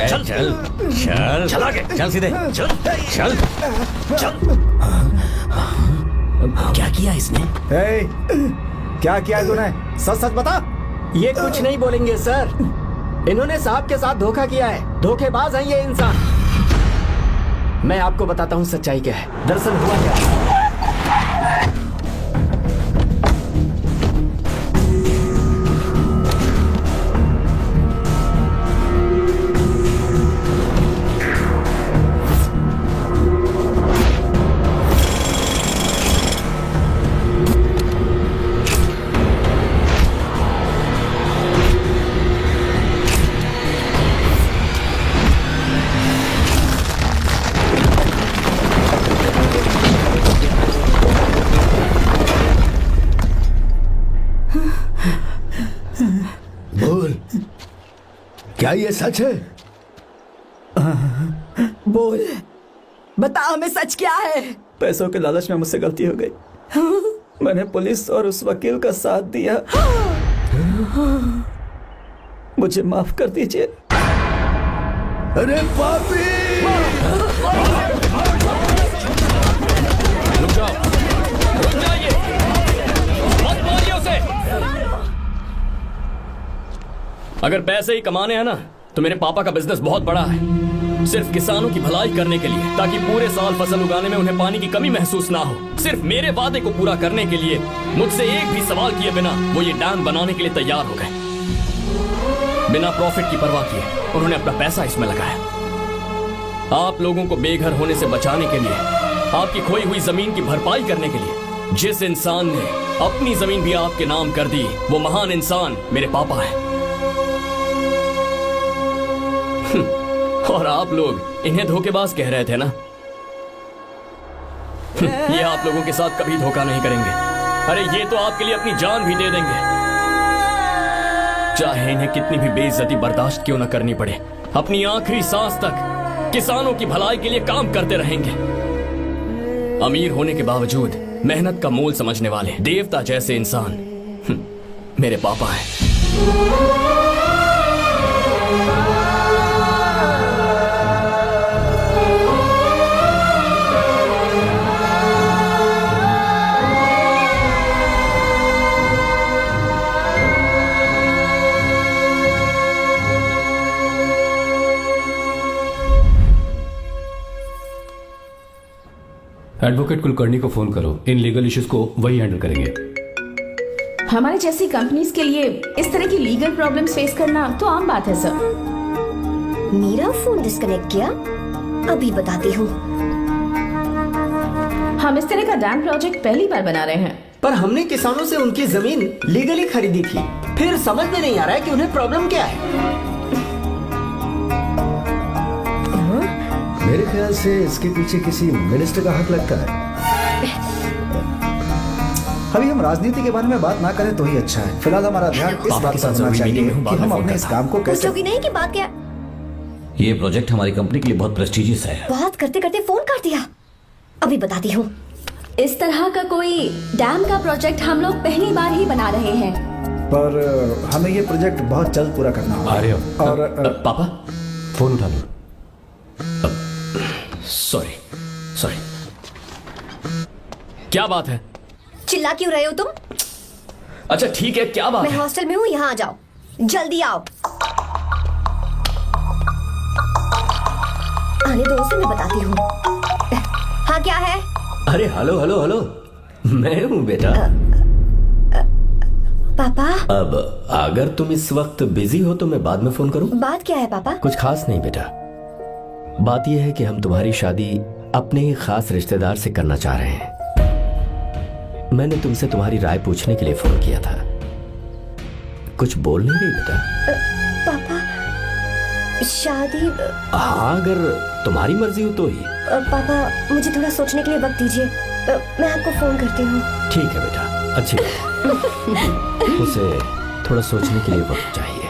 चल चल चल चल आगे चल सीधे चल चल चल। क्या किया इसने? क्या किया है तूने? सच सच बता। ये कुछ नहीं बोलेंगे सर। इन्होंने साहब के साथ धोखा किया है। धोखेबाज हैं ये इंसान। मैं आपको बताता हूँ सच्चाई क्या है। दरअसल हुआ क्या है? बोल, क्या ये सच है? बोल, बता हमें सच क्या है? पैसों के लालच में मुझसे गलती हो गई। मैंने पुलिस और उस वकील का साथ दिया। मुझे माफ कर दीजिए। अरे पापी! रुक जाओ, रुक जाइए, मत मारिए उसे। अगर पैसे ही कमाने हैं ना, तो मेरे पापा का बिजनेस बहुत बड़ा है, सिर्फ किसानों की भलाई करने के लिए, ताकि पूरे साल फसल उगाने में उन्हें पानी की कमी महसूस ना हो। सिर्फ मेरे वादे को पूरा करने के लिए मुझसे एक भी सवाल किए बिना वो ये डैम बनाने के लिए तैयार हो गए। बिना प्रॉफिट की परवाह किए उन्होंने अपना पैसा इसमें लगाया। आप लोगों को बेघर होने से बचाने के लिए, आपकी खोई हुई जमीन की भरपाई करने के लिए, जिस इंसान ने अपनी जमीन भी आपके नाम कर दी, वो महान इंसान मेरे पापा है। और आप लोग इन्हें धोखेबाज कह रहे थे ना? ये आप लोगों के साथ कभी धोखा नहीं करेंगे। अरे ये तो आपके लिए अपनी जान भी दे देंगे, चाहे इन्हें कितनी भी बेइज्जती बर्दाश्त क्यों न करनी पड़े। अपनी आखिरी सांस तक किसानों की भलाई के लिए काम करते रहेंगे। अमीर होने के बावजूद मेहनत का मोल समझने वाले देवता जैसे इंसान मेरे पापा हैं। एडवोकेट कुलकर्णी को फोन करो, इन लीगल इश्यूज को वही हैंडल करेंगे। हमारे जैसी कंपनीज के लिए इस तरह की लीगल प्रॉब्लम्स फेस करना तो आम बात है सर। मेरा फोन डिस्कनेक्ट किया, अभी बताती हूँ। हम इस तरह का डैम प्रोजेक्ट पहली बार बना रहे हैं। पर हमने किसानों से उनकी जमीन लीगली खरीदी थी, फिर समझ में नहीं आ रहा है कि उन्हें प्रॉब्लम क्या है। मेरे ख्याल से इसके पीछे किसी मिनिस्टर का हाथ लगता है। अभी हम राजनीति के बारे में बात ना करें तो ही अच्छा है। फिलहाल हमारा ध्यान इस बात पर होना चाहिए कि हम अपने इस काम को कैसे। पूछोगी नहीं कि बात क्या? ये प्रोजेक्ट हमारी कंपनी के लिए बहुत प्रेस्टिजियस है। बात करते करते फोन काट दिया, अभी बताती हूँ। इस तरह का कोई डैम का प्रोजेक्ट हम लोग पहली बार ही बना रहे हैं, पर हमें ये प्रोजेक्ट बहुत जल्द पूरा करना होगा। और पापा फोन उठा लो। सॉरी सॉरी, क्या बात है? चिल्ला क्यों रहे हो तुम? अच्छा ठीक है, क्या बात मैं है? हॉस्टल में हूँ, यहाँ आ जाओ, जल्दी आओ। आने दो उसे, मैं बताती हूँ। हाँ क्या है? अरे हेलो हेलो हेलो, मैं हूँ बेटा। पापा। अब अगर तुम इस वक्त बिजी हो तो मैं बाद में फोन करूँ? बात क्या है पापा? कुछ खास नहीं बेटा, बात यह है कि हम तुम्हारी शादी अपने ही खास रिश्तेदार से करना चाह रहे हैं। मैंने तुमसे तुम्हारी राय पूछने के लिए फोन किया था। कुछ बोल नहीं रही बेटा? पापा शादी। हाँ अगर तुम्हारी मर्जी हो तो ही। पापा मुझे थोड़ा सोचने के लिए वक्त दीजिए, मैं आपको फोन करती हूँ। ठीक है बेटा, अच्छी बात। उसे थोड़ा सोचने के लिए वक्त चाहिए।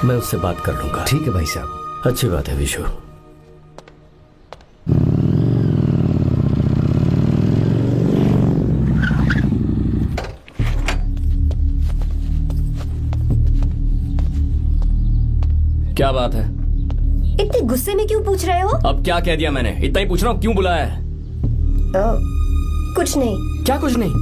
मैं उससे बात कर लूंगा। ठीक है भाई साहब, अच्छी बात है विशु। क्या बात है? इतने गुस्से में क्यों पूछ रहे हो? अब क्या कह दिया मैंने? इतना ही पूछ रहा हूँ, क्यों बुलाया है? कुछ नहीं। क्या कुछ नहीं?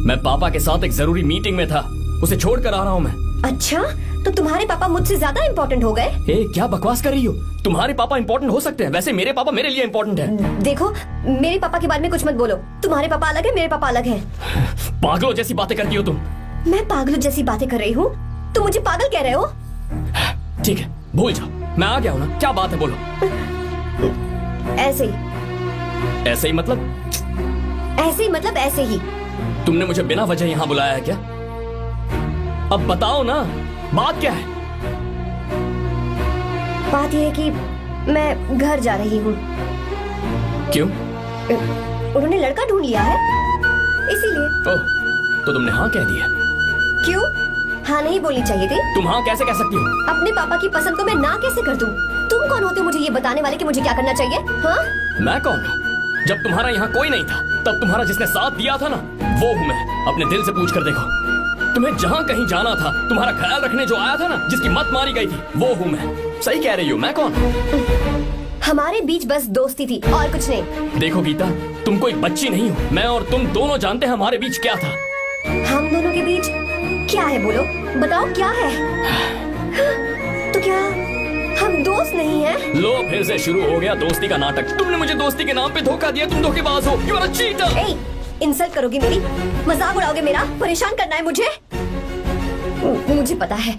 मैं पापा के साथ एक जरूरी मीटिंग में था, उसे छोड़ कर आ रहा हूँ मैं। अच्छा, तो तुम्हारे पापा मुझसे ज्यादा इम्पोर्टेंट हो गए? क्या बकवास कर रही हो? तुम्हारे पापा इम्पोर्टेंट हो सकते हैं, वैसे मेरे पापा मेरे लिए इम्पोर्टेंट है। देखो, मेरे पापा के बारे में कुछ मत बोलो। तुम्हारे पापा अलग है, मेरे पापा अलग है। पागलों जैसी बातें करती हो तुम। मैं पागलों जैसी बातें कर रही हूँ? तुम मुझे पागल कह रहे हो? ठीक है, भूल जाओ, मैं आ गया हूँ ना। क्या बात है, बोलो। ऐसे ही। ऐसे ही मतलब? ऐसे ही मतलब ऐसे ही। तुमने मुझे बिना वजह यहाँ बुलाया है क्या? अब बताओ ना, बात क्या है? बात यह है कि मैं घर जा रही हूँ। क्यों? उन्होंने लड़का ढूंढ लिया है, इसीलिए। ओह, तो तुमने हाँ कह दिया? क्यों? हाँ नहीं बोलनी चाहिए थी। तुम हाँ कैसे कह सकती हो? अपने पापा की पसंद को मैं ना कैसे कर दूं? तुम कौन होते हो मुझे ये बताने वाले कि मुझे क्या करना चाहिए? हाँ? मैं कौन हूँ? जब तुम्हारा यहाँ कोई नहीं था तब तुम्हारा जिसने साथ दिया था ना, वो हूँ मैं। अपने दिल से पूछ कर देखो, तुम्हें जहाँ कहीं जाना था, तुम्हारा ख्याल रखने जो आया था ना, जिसकी मत मारी गई थी, वो हूँ मैं। सही कह रही हो, मैं कौन? हमारे बीच बस दोस्ती थी और कुछ नहीं। देखो गीता, तुम कोई बच्ची नहीं हो। मैं और तुम दोनों जानते हैं हमारे बीच क्या था। हम दोनों के बीच क्या है? बोलो, बताओ क्या है? तो क्या हम दोस्त नहीं हैं? लो फिर से शुरू हो गया दोस्ती का नाटक। तुमने मुझे दोस्ती के नाम पे धोखा दिया। तुम धोखेबाज हो। You are a cheater. ए, इंसल्ट करोगी मेरी? मजाक उड़ाओगे मेरा? परेशान करना है मुझे? मुझे पता है,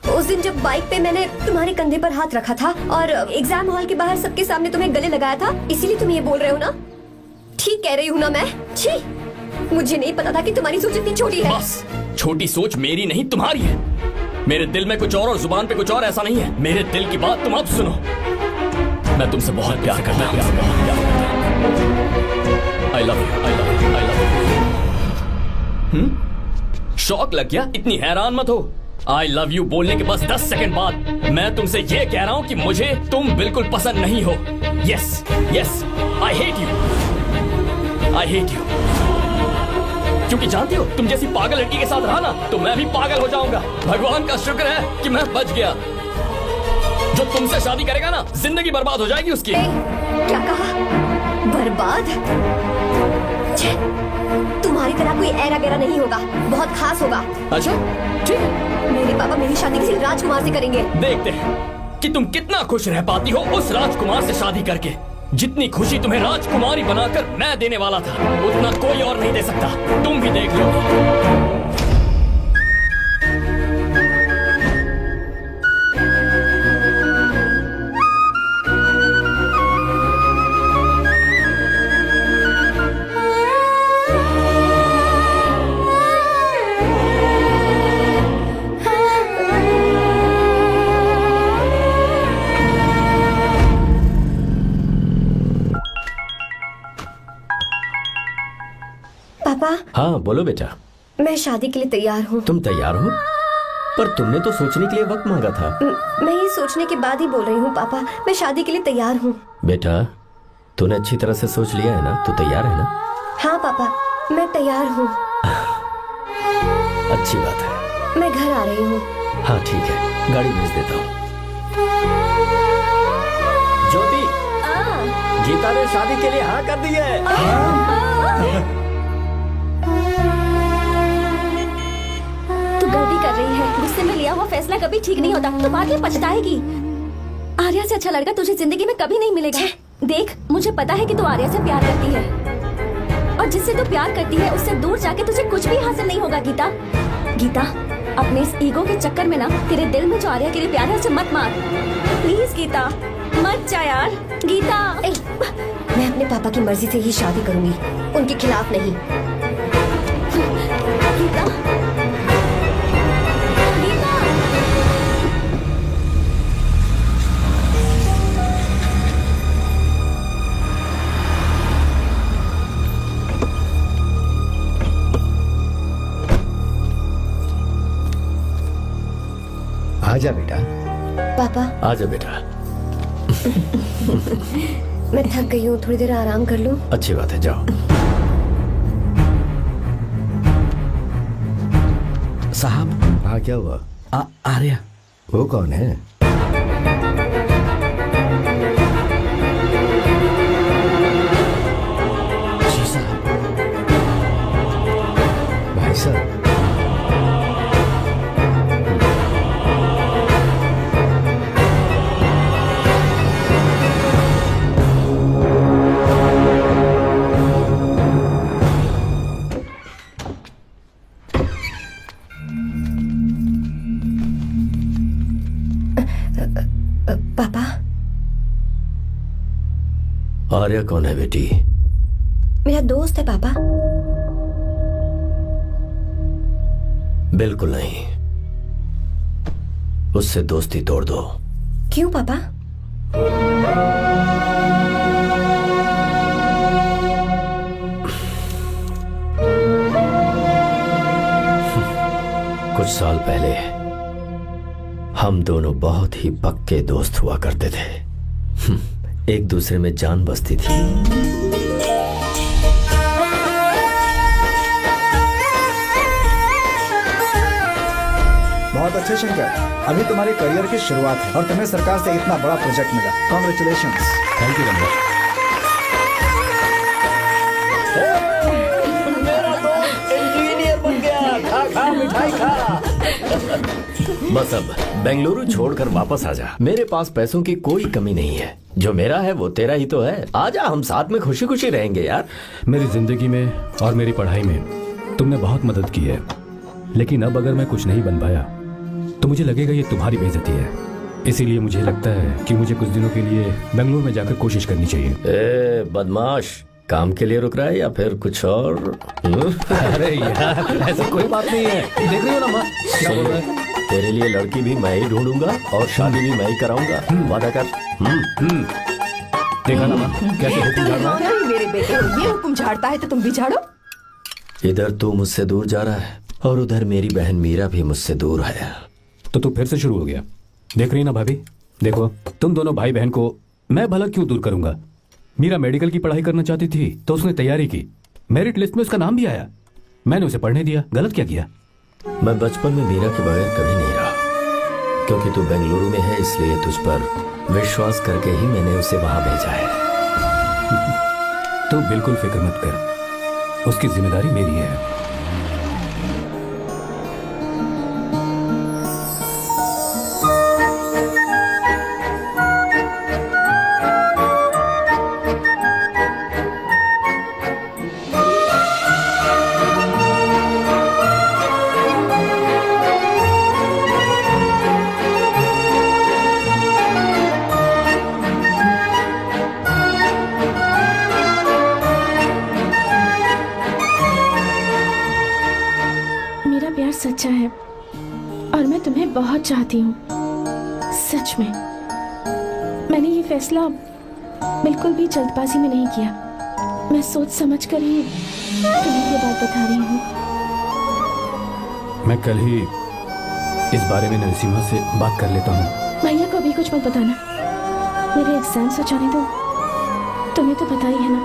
उस दिन जब बाइक पे मैंने तुम्हारे कंधे पर हाथ रखा था और एग्जाम हॉल के बाहर सबके सामने तुम्हें गले लगाया था, इसीलिए तुम ये बोल रहे हो ना? ठीक कह रही हूँ ना मैं? छी, मुझे नहीं पता था कि तुम्हारी सोच इतनी छोटी है। बस, छोटी सोच मेरी नहीं तुम्हारी है। मेरे दिल में कुछ और जुबान पे कुछ और, ऐसा नहीं है। मेरे दिल की बात तुम अब सुनो। मैं तुमसे बहुत प्यार करता हूँ। I love you, I love you, I love you. शौक लग गया? इतनी हैरान मत हो। आई लव यू बोलने के बस 10 सेकंड बाद मैं तुमसे ये कह रहा हूँ कि मुझे तुम बिल्कुल पसंद नहीं हो। Yes yes, I hate you, I hate you. क्योंकि जानती हो, तुम जैसी पागल लड़की के साथ रहा ना, तो मैं भी पागल हो जाऊंगा। भगवान का शुक्र है कि मैं बच गया। जो तुमसे शादी करेगा ना, जिंदगी बर्बाद हो जाएगी उसकी। क्या कहा? बर्बाद? छे, तुम्हारी तरह कोई ऐरा गैरा नहीं होगा, बहुत खास होगा। अच्छा ठीक है, मेरे पापा मेरी शादी किसी राजकुमार से करेंगे। देखते हैं कि तुम कितना खुश रह पाती हो उस राजकुमार से शादी करके। जितनी खुशी तुम्हें राजकुमारी बनाकर मैं देने वाला था, उतना कोई और नहीं दे सकता। तुम भी देख लो। पापा, हाँ बोलो बेटा। मैं शादी के लिए तैयार हूँ। तुम तैयार हो? पर तुमने तो सोचने के लिए वक्त मांगा था। मैं ये सोचने के बाद ही बोल रही हूँ पापा, मैं शादी के लिए तैयार हूँ। बेटा, तूने अच्छी तरह से सोच लिया है ना? तू तैयार है ना? हाँ पापा, मैं तैयार हूँ। अच्छी बात है। मैं घर आ रही हूँ। हाँ ठीक है, गाड़ी भेज देता हूँ। ज्योति, गीता ने शादी के लिए हाँ कर दी है। तू गलती कर रही है। गुस्से में लिया हुआ फैसला कभी ठीक नहीं होता। तो बाद में पछताएगी। आर्या से अच्छा लड़का तुझे जिंदगी में कभी नहीं मिलेगा। देख, मुझे पता है कि तू आर्या से प्यार करती है, और जिससे तू प्यार करती है उससे दूर जाके तुझे कुछ भी हासिल नहीं होगा। गीता, गीता, अपने इस ईगो के चक्कर में ना तेरे दिल में जो आर्या के लिए प्यार है उसे मत मार। प्लीज गीता, मत जा यार। गीता, मैं अपने पापा की मर्जी से ही शादी करूंगी, उनके खिलाफ नहीं। गीता, आजा बेटा। पापा, आजा बेटा। मैं थक गई हूँ, थोड़ी देर आराम कर लूँ। अच्छी बात है, जाओ। साहब। हाँ क्या हुआ? आर्या। वो कौन है? जी साहब। भाई साहब, पापा, आर्या कौन है बेटी? मेरा दोस्त है पापा। बिल्कुल नहीं, उससे दोस्ती तोड़ दो। क्यों पापा? कुछ कुछ साल पहले हम दोनों बहुत ही पक्के दोस्त हुआ करते थे। एक दूसरे में जान बसती थी। बहुत अच्छे शंकर, अभी तुम्हारे करियर की शुरुआत है और तुम्हें सरकार से इतना बड़ा प्रोजेक्ट मिला। कॉन्ग्रेचुलेशंस। Thank you Ramesh. मेरा दोस्त इंजीनियर बन गया। खा खा मिठाई खा। बस अब बेंगलुरु छोड़कर वापस आ जा। मेरे पास पैसों की कोई कमी नहीं है। जो मेरा है वो तेरा ही तो है। आजा, हम साथ में खुशी खुशी रहेंगे यार। मेरी जिंदगी में और मेरी पढ़ाई में तुमने बहुत मदद की है, लेकिन अब अगर मैं कुछ नहीं बन पाया तो मुझे लगेगा ये तुम्हारी बेइज्जती है। इसीलिए मुझे लगता है कि मुझे कुछ दिनों के लिए बेंगलुरु में जाकर कोशिश करनी चाहिए। ए बदमाश, काम के लिए रुक रहा है या फिर कुछ और? अरे यार, ऐसा कोई बात नहीं है। देख रही हो ना माँ, क्या बोल रहा है? तेरे लिए लड़की भी मैं ही ढूंढूंगा और शादी भी मैं ही कराऊंगा। वादा कर। देखा ना माँ, कैसे हुक्म झाड़ रहा है? क्या ही मेरे बेटे, ये हुक्म झाड़ता है तो तुम भी झाड़ो। इधर तू मुझसे दूर जा रहा है और उधर मेरी बहन मीरा भी मुझसे दूर है। तो तू फिर से शुरू हो गया। देख रही ना भाभी, देखो तुम दोनों भाई बहन को मैं भला क्यों दूर करूंगा। मीरा मेडिकल की पढ़ाई करना चाहती थी तो उसने तैयारी की, मेरिट लिस्ट में उसका नाम भी आया, मैंने उसे पढ़ने दिया। गलत क्या किया? मैं बचपन में मीरा के बगैर कभी नहीं रहा, क्योंकि तू बेंगलुरु में है इसलिए तुझ पर विश्वास करके ही मैंने उसे वहां भेजा है। तू बिल्कुल फिक्र मत कर, उसकी जिम्मेदारी मेरी है। सच्चा है और मैं तुम्हें बहुत चाहती हूँ, सच में। मैंने ये फैसला बिल्कुल भी जल्दबाजी में नहीं किया। मैं सोच समझ कर ही तुम्हें ये बात बता रही हूँ। मैं कल ही इस बारे में नरसिम्हा से बात कर लेता हूँ। भैया को अभी कुछ मत बताना, मेरे एग्जाम्स हो जाने दो। तुम्हें तो पता ही है ना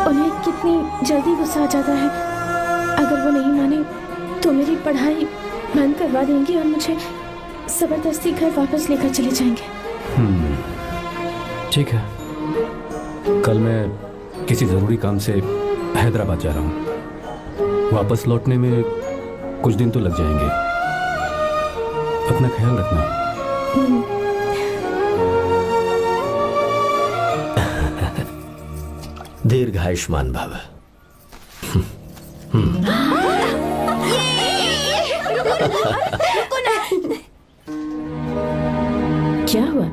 उन्हें कितनी जल्दी गुस्सा आ जाता है। अगर वो नहीं माने तो मेरी पढ़ाई बंद करवा देंगे और मुझे जबरदस्ती घर वापस लेकर चले जाएंगे। ठीक है, कल मैं किसी जरूरी काम से हैदराबाद जा रहा हूँ। वापस लौटने में कुछ दिन तो लग जाएंगे। अपना ख्याल रखना। दीर्घायुष्मान भव। क्या हुआ,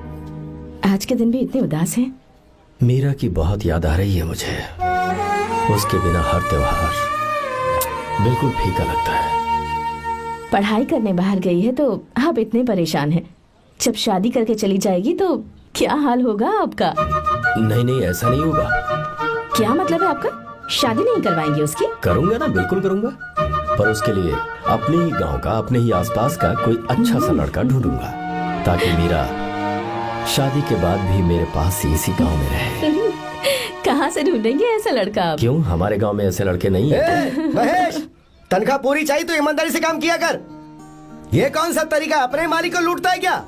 आज के दिन भी इतने उदास हैं? मीरा की बहुत याद आ रही है मुझे। उसके बिना हर त्योहार बिल्कुल फीका लगता है। पढ़ाई करने बाहर गई है तो आप इतने परेशान हैं। जब शादी करके चली जाएगी तो क्या हाल होगा आपका? नहीं नहीं, ऐसा नहीं होगा। क्या मतलब है आपका? शादी नहीं करवाएंगे उसकी? करूंगा ना, बिल्कुल करूंगा, पर उसके लिए अपने ही गांव का, अपने ही आसपास का कोई अच्छा सा लड़का ढूंढूंगा ताकि मीरा शादी के बाद भी मेरे पास ही इसी गांव में रहे। कहाँ से ढूंढेंगे ऐसा लड़का आप? क्यों, हमारे गांव में ऐसे लड़के नहीं हैं? महेश, तनख्वाह पूरी चाहिए तो ईमानदारी से काम किया कर। ये कौन सा तरीका, अपने मालिक को लूटता है क्या?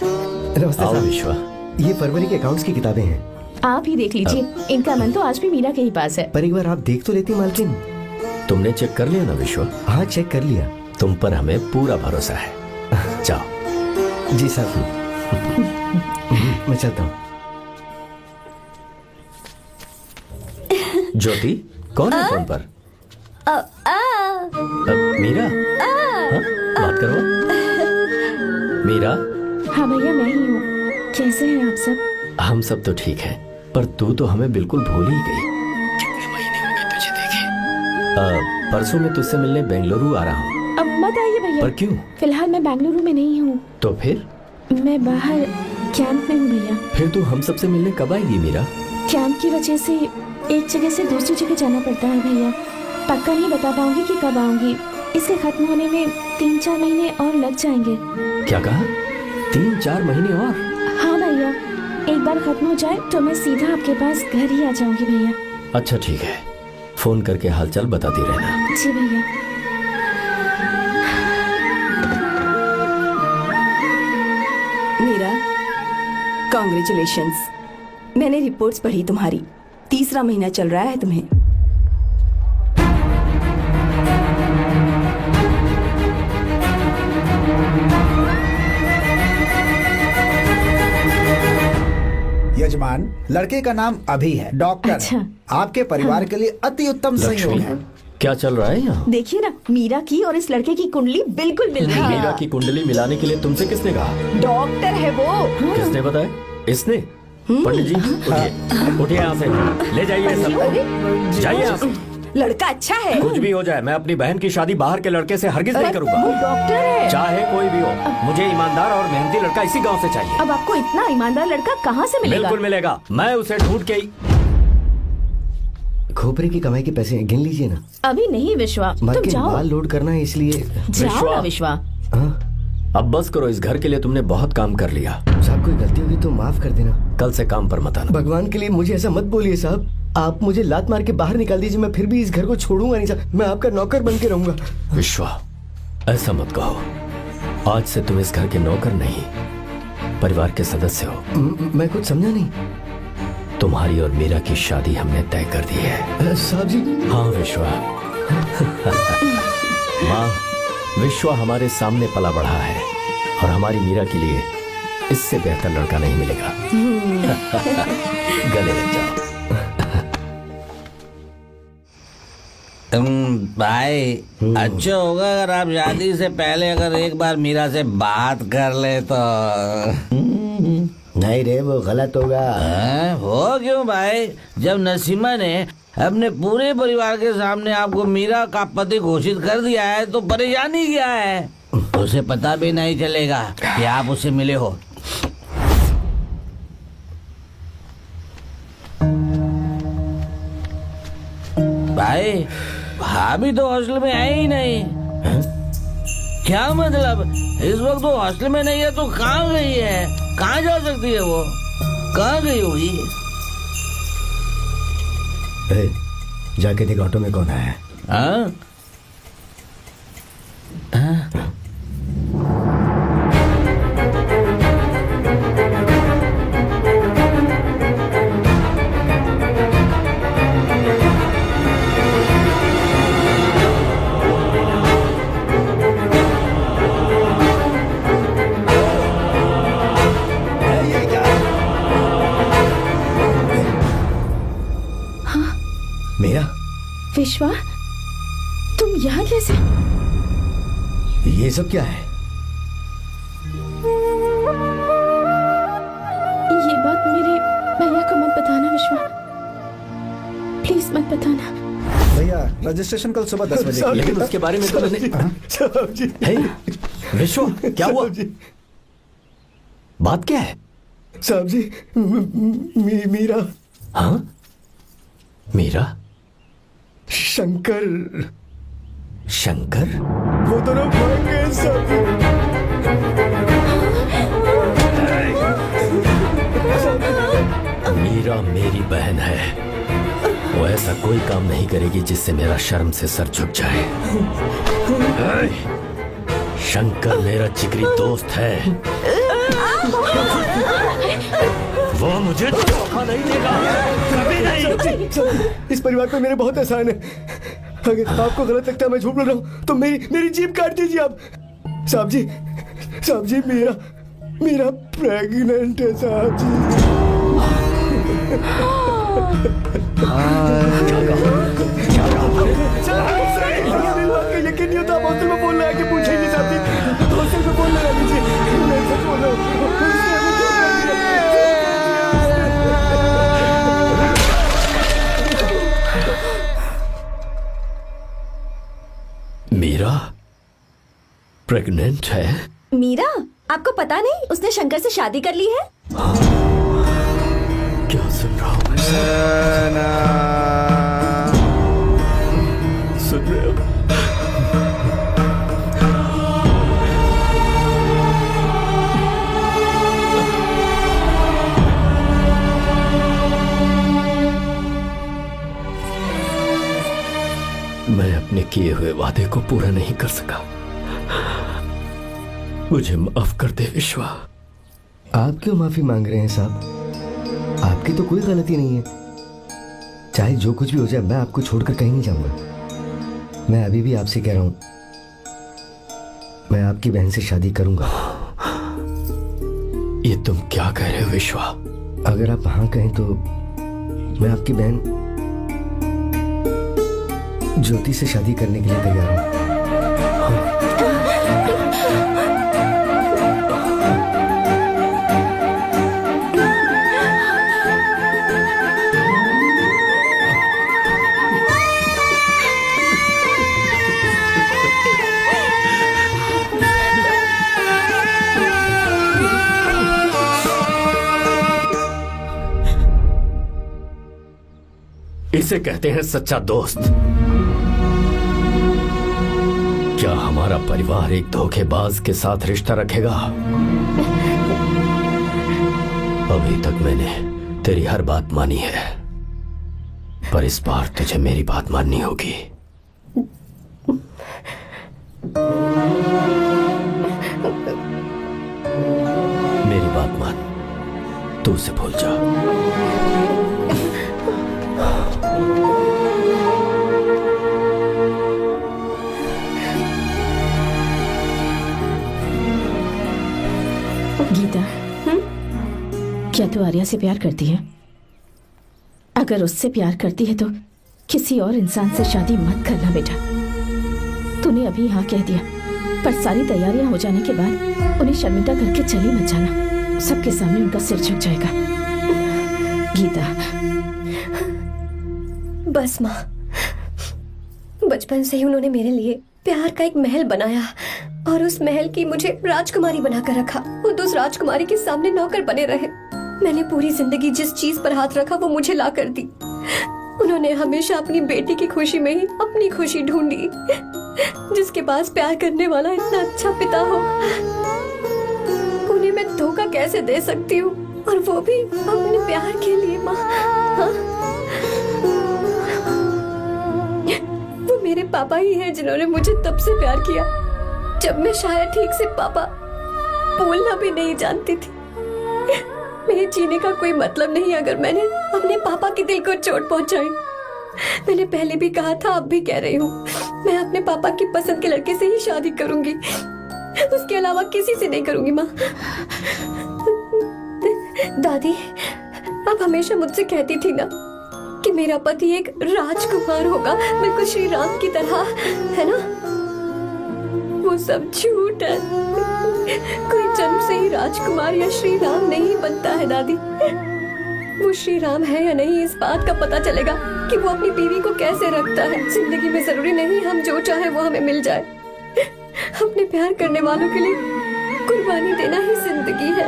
नमस्ते आओ साहब। विश्वा। ये फरवरी के अकाउंट्स की किताबें हैं। आप ही देख लीजिए, इनका मन तो आज भी मीरा के ही पास है। पर एक बार आप देख तो लेती मालकिन। तुमने चेक कर लिया ना विश्वा? हाँ, चेक कर लिया। तुम पर हमें पूरा भरोसा है। जाओ। जी साहब। मैं चलता हूँ। ज्योति, कौन है फोन पर? मीरा? हाँ, बात करो। मीरा? हाँ भैया, मैं ही हूँ। कैसे हैं आप सब? हम सब तो ठीक हैं, पर तू तो हमें बिल्कुल भूल ही गई। कितने महीने हो गए तुझे देखे। परसों मैं तुझसे मिलने बेंगलुरु आ रहा हूँ। अब मत आइए भैया। पर क्यों? फिलहाल मैं बेंगलुरु में नहीं हूँ। तो फिर? मैं बाहर कैंप में हूँ भैया। फिर तू हम सबसे मिलने कब आएगी मीरा? कैंप की वजह से एक जगह से दूसरी जगह जाना पड़ता है भैया। पक्का नहीं बता पाऊंगी कि कब आऊंगी। इसके खत्म होने में 3-4 महीने और लग जाएंगे। क्या कहा? 3-4 महीने और? हाँ भैया, एक बार खत्म हो जाए तो मैं सीधा आपके पास घर ही आ जाऊंगी भैया। अच्छा ठीक है, फोन करके हालचाल बताती रहना। जी भैया। मीरा, कॉन्ग्रेचुलेशंस। मैंने रिपोर्ट्स पढ़ी तुम्हारी, 3रा महीना चल रहा है तुम्हें। यजमान, लड़के का नाम अभी है, डॉक्टर। अच्छा। आपके परिवार के लिए अति उत्तम संयोग है। क्या चल रहा है यहाँ? देखिए ना, मीरा की और इस लड़के की कुंडली बिल्कुल मिल रही है। मीरा की कुंडली मिलाने के लिए तुमसे किसने कहा? डॉक्टर है वो। किसने बताया? इसने? पंडित जी उठिए, उठिए यहाँ से, ले जाइए सब, जाइए यहाँ से। लड़का अच्छा है। कुछ भी हो जाए, मैं अपनी बहन की शादी बाहर के लड़के से हरगिज नहीं वो करूंगा। डॉक्टर है। चाहे कोई भी हो, मुझे ईमानदार और मेहनती लड़का इसी गांव से चाहिए। अब आपको इतना ईमानदार लड़का कहाँ से मिलेगा? बिल्कुल मिलेगा, मैं उसे ढूंढ के ही। खोपरे की कमाई के पैसे गिन लीजिए ना। अभी नहीं विश्वा, तुम मर के जाओ। माल लोड करना है इसलिए। जाओ ना विश्वा। हाँ? अब बस करो, इस घर के लिए तुमने बहुत काम कर लिया। साहब कोई गलती होगी तो माफ कर देना। कल से काम पर मत आना। भगवान के लिए मुझे ऐसा मत बोलिए साहब। आप मुझे लात मार के बाहर निकाल दीजिए, मैं फिर भी इस घर को छोड़ूंगा नहीं साहब। मैं आपका नौकर बन के रहूंगा। विश्वा, ऐसा मत कहो। आज से तुम इस घर के नौकर नहीं, परिवार के सदस्य हो। मैं कुछ समझा नहीं। तुम्हारी और मीरा की शादी हमने तय कर दी है। साहब जी। हाँ विश्वा। माँ, विश्वा हमारे सामने पला बढ़ा है और हमारी मीरा के लिए इससे बेहतर लड़का नहीं मिलेगा। गले लग जाओ। भाई, अच्छा होगा अगर आप शादी से पहले अगर एक बार मीरा से बात कर ले तो। नहीं रे, वो गलत होगा। हो क्यों भाई? जब नसीमा ने अपने पूरे परिवार के सामने आपको मीरा का पति घोषित कर दिया है तो परेशानी क्या है? उसे पता भी नहीं चलेगा कि आप उससे मिले हो। भाई, भाभी तो हॉस्टल में है ही नहीं। क्या मतलब? इस वक्त तो हॉस्टल में नहीं है तो कहाँ गई है? कहाँ जा सकती है वो? कहाँ गई होगी? जाके देख ऑटो में कौन आया है। हाँ? हाँ? मेरा विश्वा, तुम यहाँ कैसे? ये सब क्या है? ये बात मेरे भैया को मत बताना विश्वा, प्लीज मत बताना। भैया, रजिस्ट्रेशन कल सुबह 10 बजे। लेकिन उसके बारे में तो मैंने। विश्वा, क्या हुआ? बात क्या है? साहब जी, मीरा। हाँ? मीरा? शंकर। शंकर? वो दोनों भाग गए साहब जी। मीरा मेरी बहन है, वो ऐसा कोई काम नहीं करेगी जिससे मेरा शर्म से सर झुक जाए। शंकर मेरा जिगरी दोस्त है, वो मुझे धोखा नहीं देगा, कभी नहीं। इस परिवार पे मेरे बहुत एहसान है। अगर आपको गलत लगता है मैं झूठ बोल रहा हूँ तो मेरी जीभ काट दीजिए आप। साहब जी, मेरा प्रेग्नेंट है साहब जी। यकीन नहीं होता, हॉस्टल में फोन लगा के पूछेंगे साहब जी। हॉस्टल में फोन लगा लीजिए, मैं सच बोल रहा हूँ। मीरा प्रेग्नेंट है? मीरा, आपको पता नहीं उसने शंकर से शादी कर ली है? क्या सुन रहा हूँ मैं? सुन रहे हो? को पूरा नहीं कर सका। मुझे माफ कर दे विश्वा। आप क्यों माफी मांग रहे हैं साहब? आपकी तो कोई गलती नहीं है। चाहे जो कुछ भी हो जाए, मैं आपको छोड़कर कहीं नहीं जाऊंगा। मैं अभी भी आपसे कह रहा हूं, मैं आपकी बहन से शादी करूंगा। ये तुम क्या कह रहे हो विश्वा? अगर आप हाँ कहें तो मैं आपकी बहन ज्योति से शादी करने के लिए तैयार हूं। इसे कहते हैं सच्चा दोस्त। क्या हमारा परिवार एक धोखेबाज के साथ रिश्ता रखेगा? अभी तक मैंने तेरी हर बात मानी है, पर इस बार तुझे मेरी बात माननी होगी। मेरी बात मान, तू उसे भूल जा। गीता, क्या तू आर्या से प्यार करती है? अगर उससे प्यार करती है तो किसी और इंसान से शादी मत करना बेटा। तूने अभी हाँ कह दिया, पर सारी तैयारियां हो जाने के बाद उन्हें शर्मिंदा करके चली मत जाना। सबके सामने उनका सिर झुक जाएगा। गीता, बस माँ, बचपन से ही उन्होंने मेरे लिए प्यार का एक महल बनाया और उस महल की मुझे राजकुमारी बनाकर रखा। वो तो उस राजकुमारी के सामने नौकर बने रहे। मैंने पूरी जिंदगी जिस चीज पर हाथ रखा वो मुझे ला कर दी। उन्होंने हमेशा अपनी बेटी की खुशी में ही अपनी खुशी ढूंढी। जिसके पास प्यार करने वाला इतना अच्छा पिता हो, उन्हें मैं धोखा कैसे दे सकती हूँ? और वो भी अपने प्यार के लिए माँ। हाँ? वो मेरे पापा ही हैं जिन्होंने मुझे तब से प्यार किया जब मैं शायद ठीक से पापा बोलना भी नहीं जानती थी। मेरे जीने का कोई मतलब नहीं अगर मैंने अपने पापा के दिल को चोट पहुंचाई। मैंने पहले भी कहा था, अब भी कह रही हूँ, मैं अपने पापा की पसंद के लड़के से ही शादी करूंगी, उसके अलावा किसी से नहीं करूंगी। माँ, दादी आप हमेशा मुझसे कहती थी ना कि मेरा पति एक राजकुमार होगा, बिल्कुल श्री राम की तरह, है ना? वो सब झूठ है। कोई जन्म से ही राजकुमार या श्री राम नहीं बनता है दादी। वो श्री राम है या नहीं, इस बात का पता चलेगा कि वो अपनी बीवी को कैसे रखता है। जिंदगी में जरूरी नहीं हम जो चाहे वो हमें मिल जाए। अपने प्यार करने वालों के लिए कुर्बानी देना ही जिंदगी है।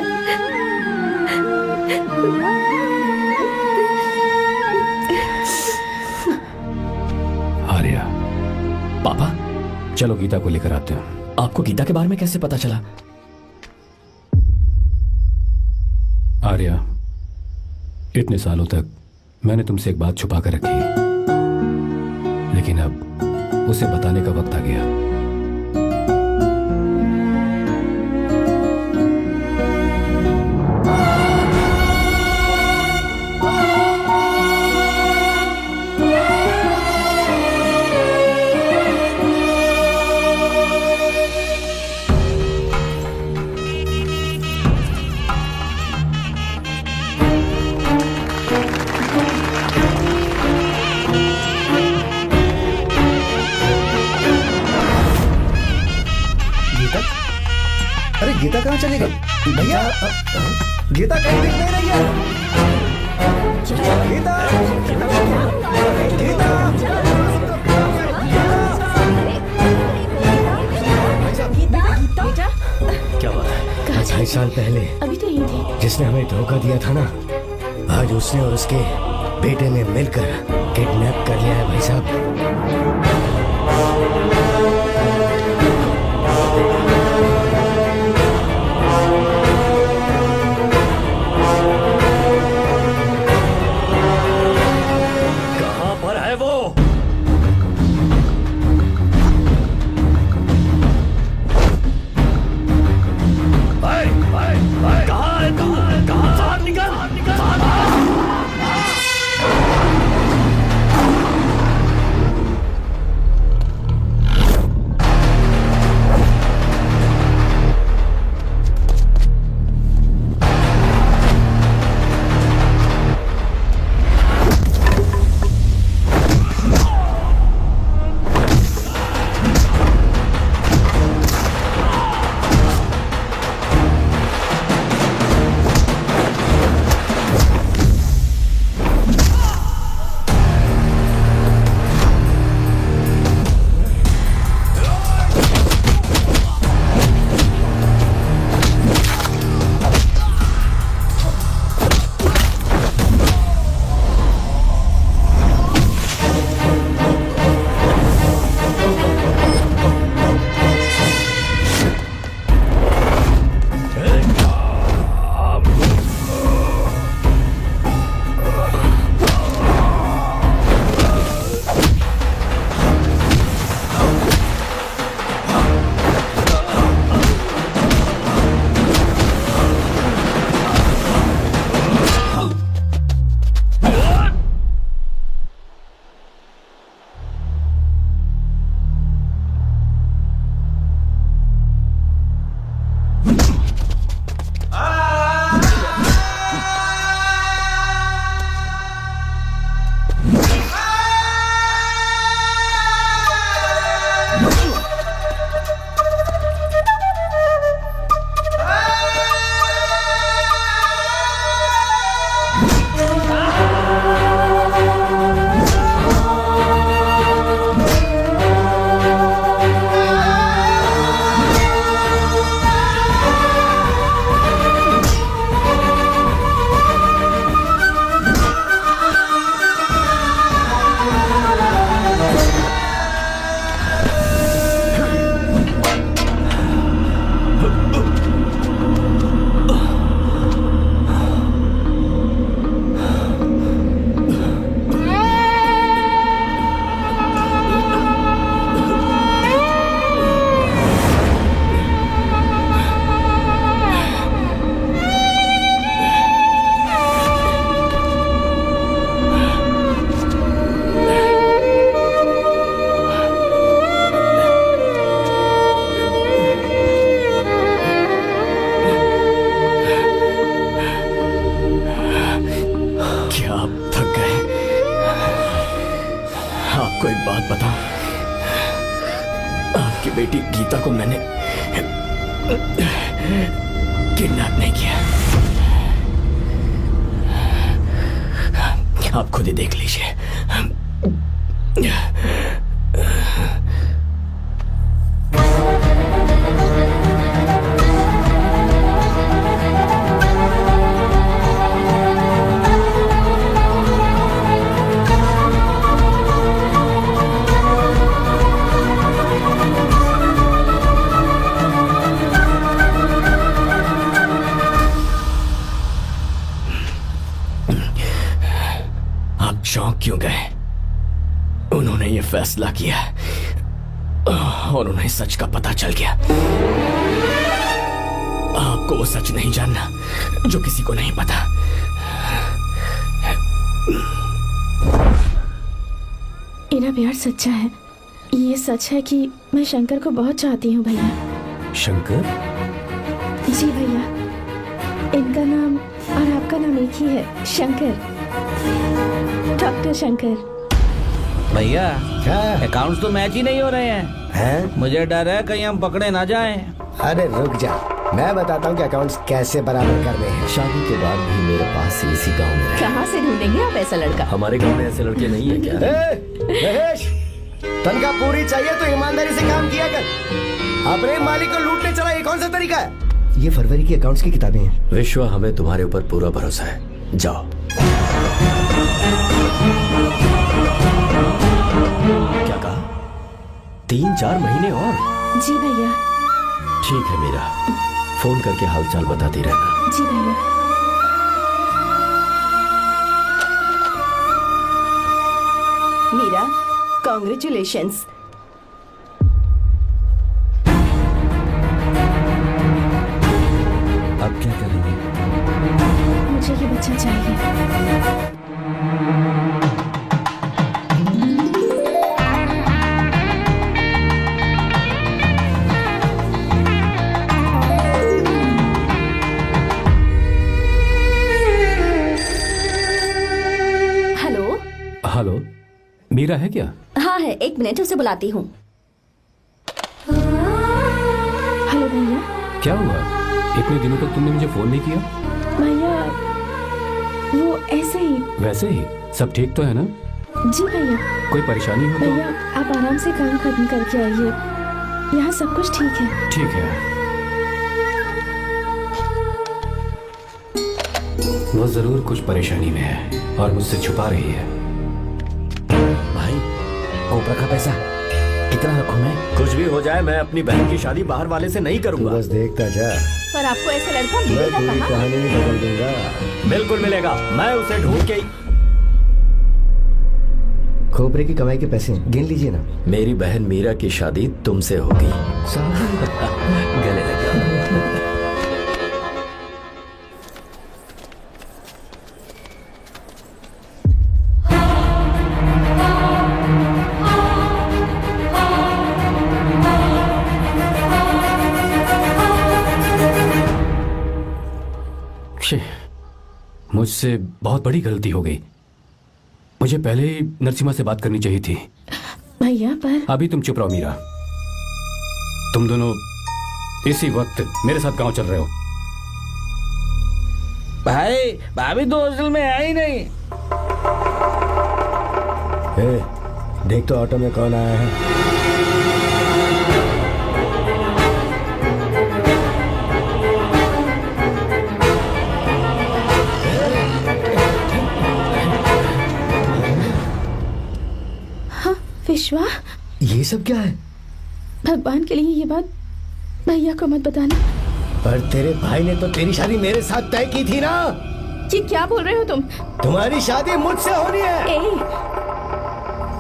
आर्या, पापा, चलो गीता को लेकर आते हैं। आपको गीता के बारे में कैसे पता चला? आर्या, इतने सालों तक मैंने तुमसे एक बात छुपा कर रखी, लेकिन अब उसे बताने का वक्त आ गया। गीता कहाँ चली गई? भैया, गीता कहीं दिख नहीं रही है। गीता, बेटा, क्या बात है? 2.5 साल पहले अभी तो यही थी। जिसने हमें धोखा दिया था ना, आज उसने और उसके बेटे ने मिलकर किडनैप कर लिया है भाई साहब। गीता को मैंने किडनैप नहीं किया। आप खुद ही देख लीजिए। चौंक क्यों गए? उन्होंने ये फैसला किया और उन्हें सच का पता चल गया। आपको वो सच नहीं जानना जो किसी को नहीं पता। मेरा प्यार सच्चा है। ये सच है कि मैं शंकर को बहुत चाहती हूँ भैया। शंकर? जी भैया, इनका नाम और आपका नाम एक ही है, शंकर, डॉक्टर शंकर। भैया क्या? अकाउंट्स तो मैच ही नहीं हो रहे हैं। मुझे डर है कहीं हम पकड़े ना जाएं। अरे रुक जा, मैं बताता हूँ कि अकाउंट्स कैसे बराबर करने हैं। शादी के बाद भी मेरे पास इसी गांव में रहे। कहाँ से ढूंढेंगे आप ऐसा लड़का? हमारे गांव में ऐसे लड़के नहीं है क्या? महेश, तनख्वाह पूरी चाहिए तो ईमानदारी से काम किया कर। अपने मालिक को लूटने चला, ये कौन सा तरीका है? ये फरवरी की अकाउंट्स की किताबें हैं। विश्व, हमें तुम्हारे ऊपर पूरा भरोसा है। जाओ। क्या कहा? 3-4 महीने और? जी भैया। ठीक है मीरा, फोन करके हालचाल बताती रहना। जी भैया। मीरा, कॉन्ग्रेचुलेशंस। अब क्या करेंगे? मुझे ये बच्चा चाहिए। हेलो। हेलो, मीरा है क्या? हाँ है, 1 मिनट उसे बुलाती हूँ। हेलो भैया। क्या हुआ? इतने दिनों तक तुमने मुझे फोन नहीं किया? भैया वो ऐसे ही। वैसे ही सब ठीक तो है ना? जी भैया। कोई परेशानी हो भैया आप आराम से काम खत्म करके आइए, यहाँ सब कुछ ठीक है। ठीक है। वो जरूर कुछ परेशानी में है और मुझसे छुपा रही है। भाई, ओपरा का पैसा कितना रखूं मैं? कुछ भी हो जाए, मैं अपनी बहन की शादी बाहर वाले से नहीं करूंगा। बस देखता जा, पर आपको ऐसा लड़का मैं मिलेगा पूरी कहाँ? कहानी ही बदल दूंगा। बिल्कुल मिलेगा, मैं उसे ढूंढ के ही। खोपरे की कमाई के पैसे गिन लीजिए ना। मेरी बहन मीरा की शादी तुमसे होगी। गले लग जाओ। मुझसे बहुत बड़ी गलती हो गई। मुझे पहले ही नरसिम्हा से बात करनी चाहिए थी। भैया पर अभी तुम चुप रहो मीरा। तुम दोनों इसी वक्त मेरे साथ गांव चल रहे हो। भाई भाभी तो हॉस्टल में है ही नहीं। देख तो ऑटो में कौन आया है। विश्वा, ये सब क्या है? भगवान के लिए ये बात भैया को मत बताना। पर तेरे भाई ने तो तेरी शादी मेरे साथ तय की थी ना। ये क्या बोल रहे हो तुम? तुम्हारी शादी मुझसे होनी है। ए,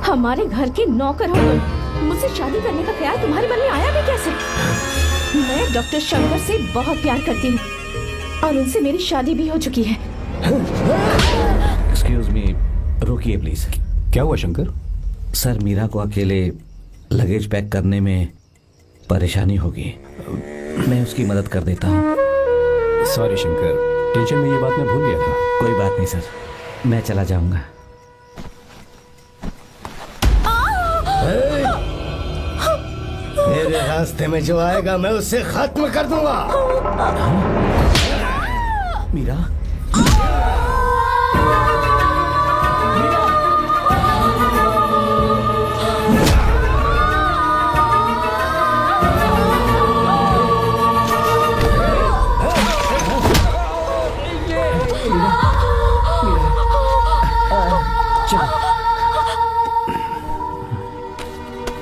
हमारे घर के नौकर हो तुम, मुझसे शादी करने का ख्याल तुम्हारे मन में आया भी कैसे? मैं डॉक्टर शंकर से बहुत प्यार करती हूँ और उनसे मेरी शादी भी हो चुकी है। एक्सक्यूज मी, रुकिए प्लीज। क्या हुआ शंकर? सर, मीरा को अकेले लगेज पैक करने में परेशानी होगी, मैं उसकी मदद कर देता हूँ। सॉरी शंकर, टेंशन में ये बात मैं भूल गया था। कोई बात नहीं सर, मैं चला जाऊंगा। मेरे रास्ते में जो आएगा मैं उसे खत्म कर दूंगा। मीरा,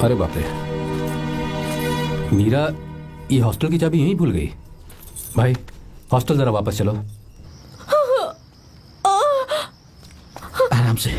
अरे बाप रे, मीरा ये हॉस्टल की चाबी यहीं भूल गई। भाई हॉस्टल जरा वापस चलो। आराम से।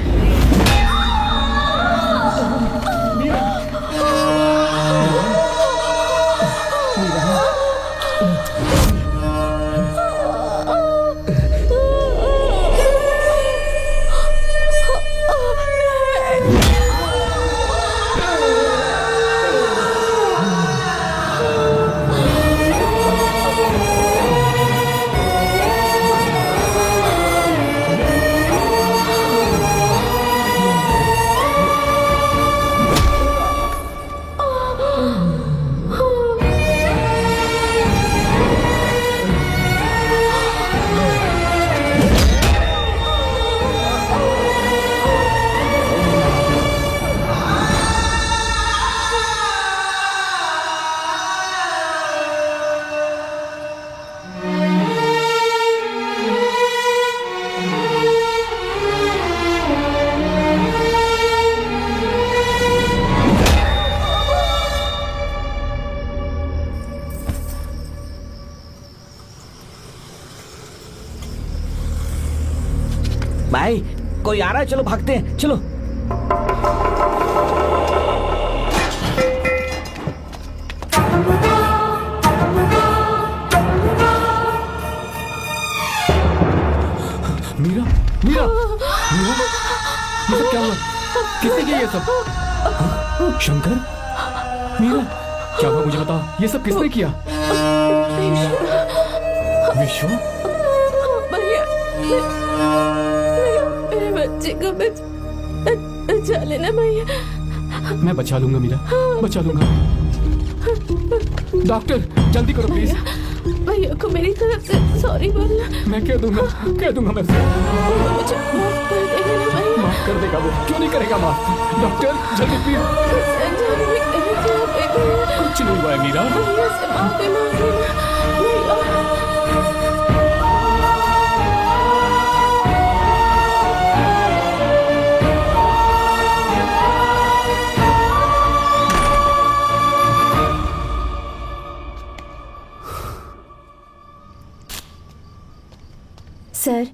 भाई कोई आ रहा है, चलो भागते हैं, चलो। मीरा, मीरा, मीरा, ये सब क्या हुआ? किसने किया ये सब? हाँ? शंकर, मीरा, क्या हुआ मुझे बता, ये सब किसने किया? विश्व, मेरे बच्चे को बचा लेना भैया। मैं बचा लूंगा मीरा, बचा लूंगा। डॉक्टर जल्दी करो प्लीज। भैया को मेरी तरफ से सॉरी बोलना। मैं कह दूंगा मैं। मुझे माफ कर देगा ना भैया? माफ कर देगा वो, क्यों नहीं करेगा माफ? डॉक्टर जल्दी प्लीज। कुछ नहीं हुआ है मीरा। भैया से माफी मांगना भैया। सर,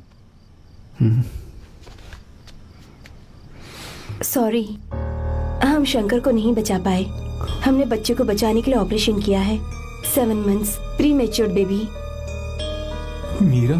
सॉरी, हम शंकर को नहीं बचा पाए। हमने बच्चे को बचाने के लिए ऑपरेशन किया है। 7 months premature baby. Meera,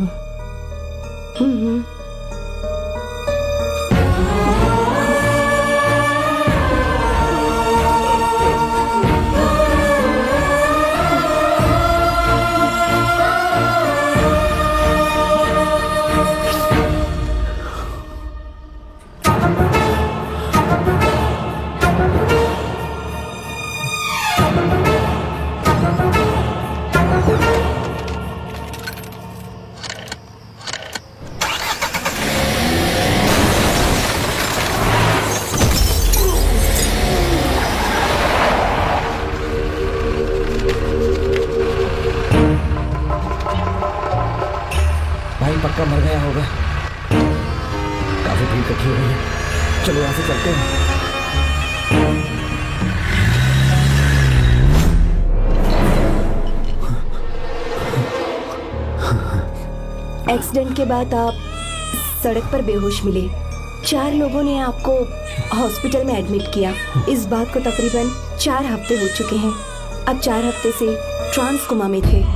पक्का मर गया होगा। काफी भीड़ इकट्ठी हो गई है, चलो यहाँ से चलते हैं। एक्सीडेंट के बाद आप सड़क पर बेहोश मिले। 4 लोगों ने आपको हॉस्पिटल में एडमिट किया। इस बात को तकरीबन 4 हफ्ते हो चुके हैं। अब 4 हफ्ते से ट्रांस कोमा में थे।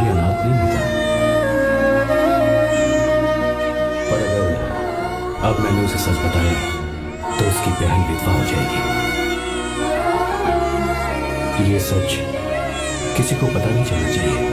कभी अनाथ नहीं होता। पर अगर अब मैंने उसे सच बताया तो उसकी बहन विधवा हो जाएगी। ये सच किसी को पता नहीं चलना चाहिए।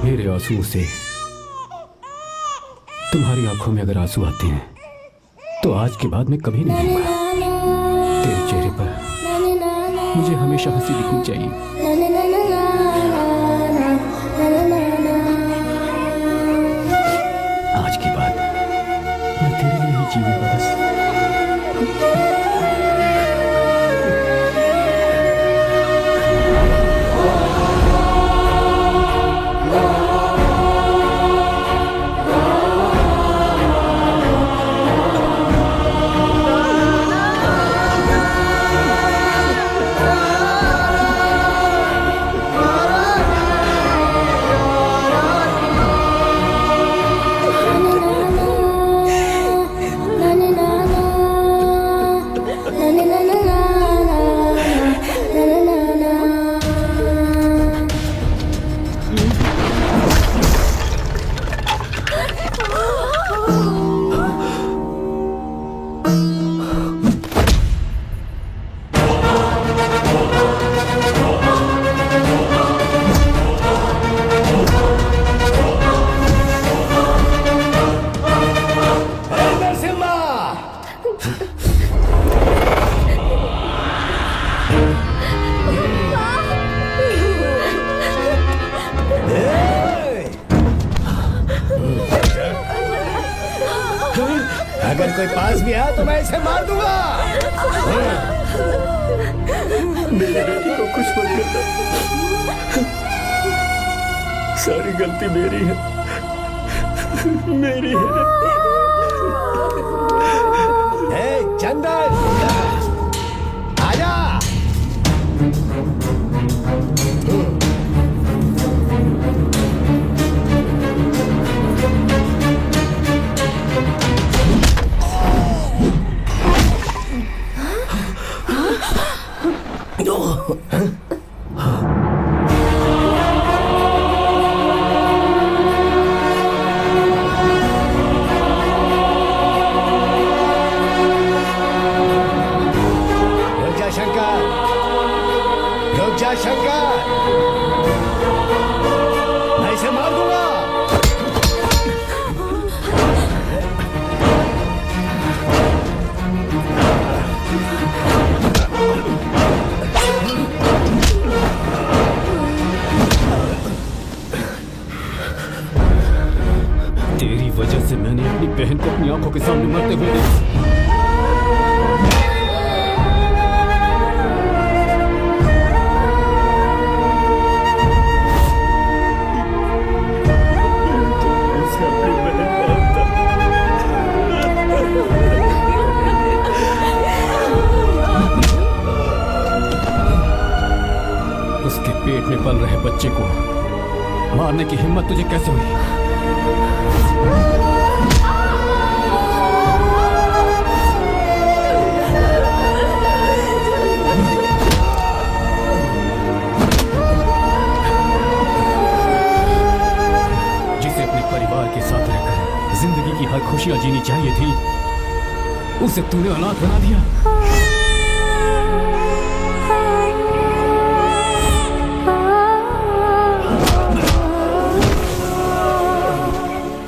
मेरे आंसुओं से तुम्हारी आंखों में अगर आंसू आते हैं तो आज के बाद मैं कभी नहीं रोऊंगा। तेरे चेहरे पर मुझे हमेशा हंसी दिखनी चाहिए। आज के बाद मैं तेरे लिए ही जीऊंगा बस। अगर कोई पास भी आया तो मैं इसे मार दूंगा। मेरी बेटी को कुछ मत करना। सारी गलती मेरी है, मेरी है। चंदन आजा। रुक जा शंकर, मैं इसे मार दूंगा। तेरी वजह से मैंने अपनी बहन को अपनी आंखों के सामने मरते हुए देखा। उसके पेट में पल रहे बच्चे को मारने की हिम्मत तुझे कैसे हुई? जिसे अपने परिवार के साथ रहकर जिंदगी की हर खुशियां जीनी चाहिए थी, उसे तूने अनाथ बना दिया।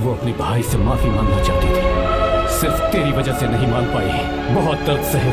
वो अपने भाई से माफी मांगना चाहती थी, सिर्फ तेरी वजह से नहीं मान पाई। बहुत दर्द सहे।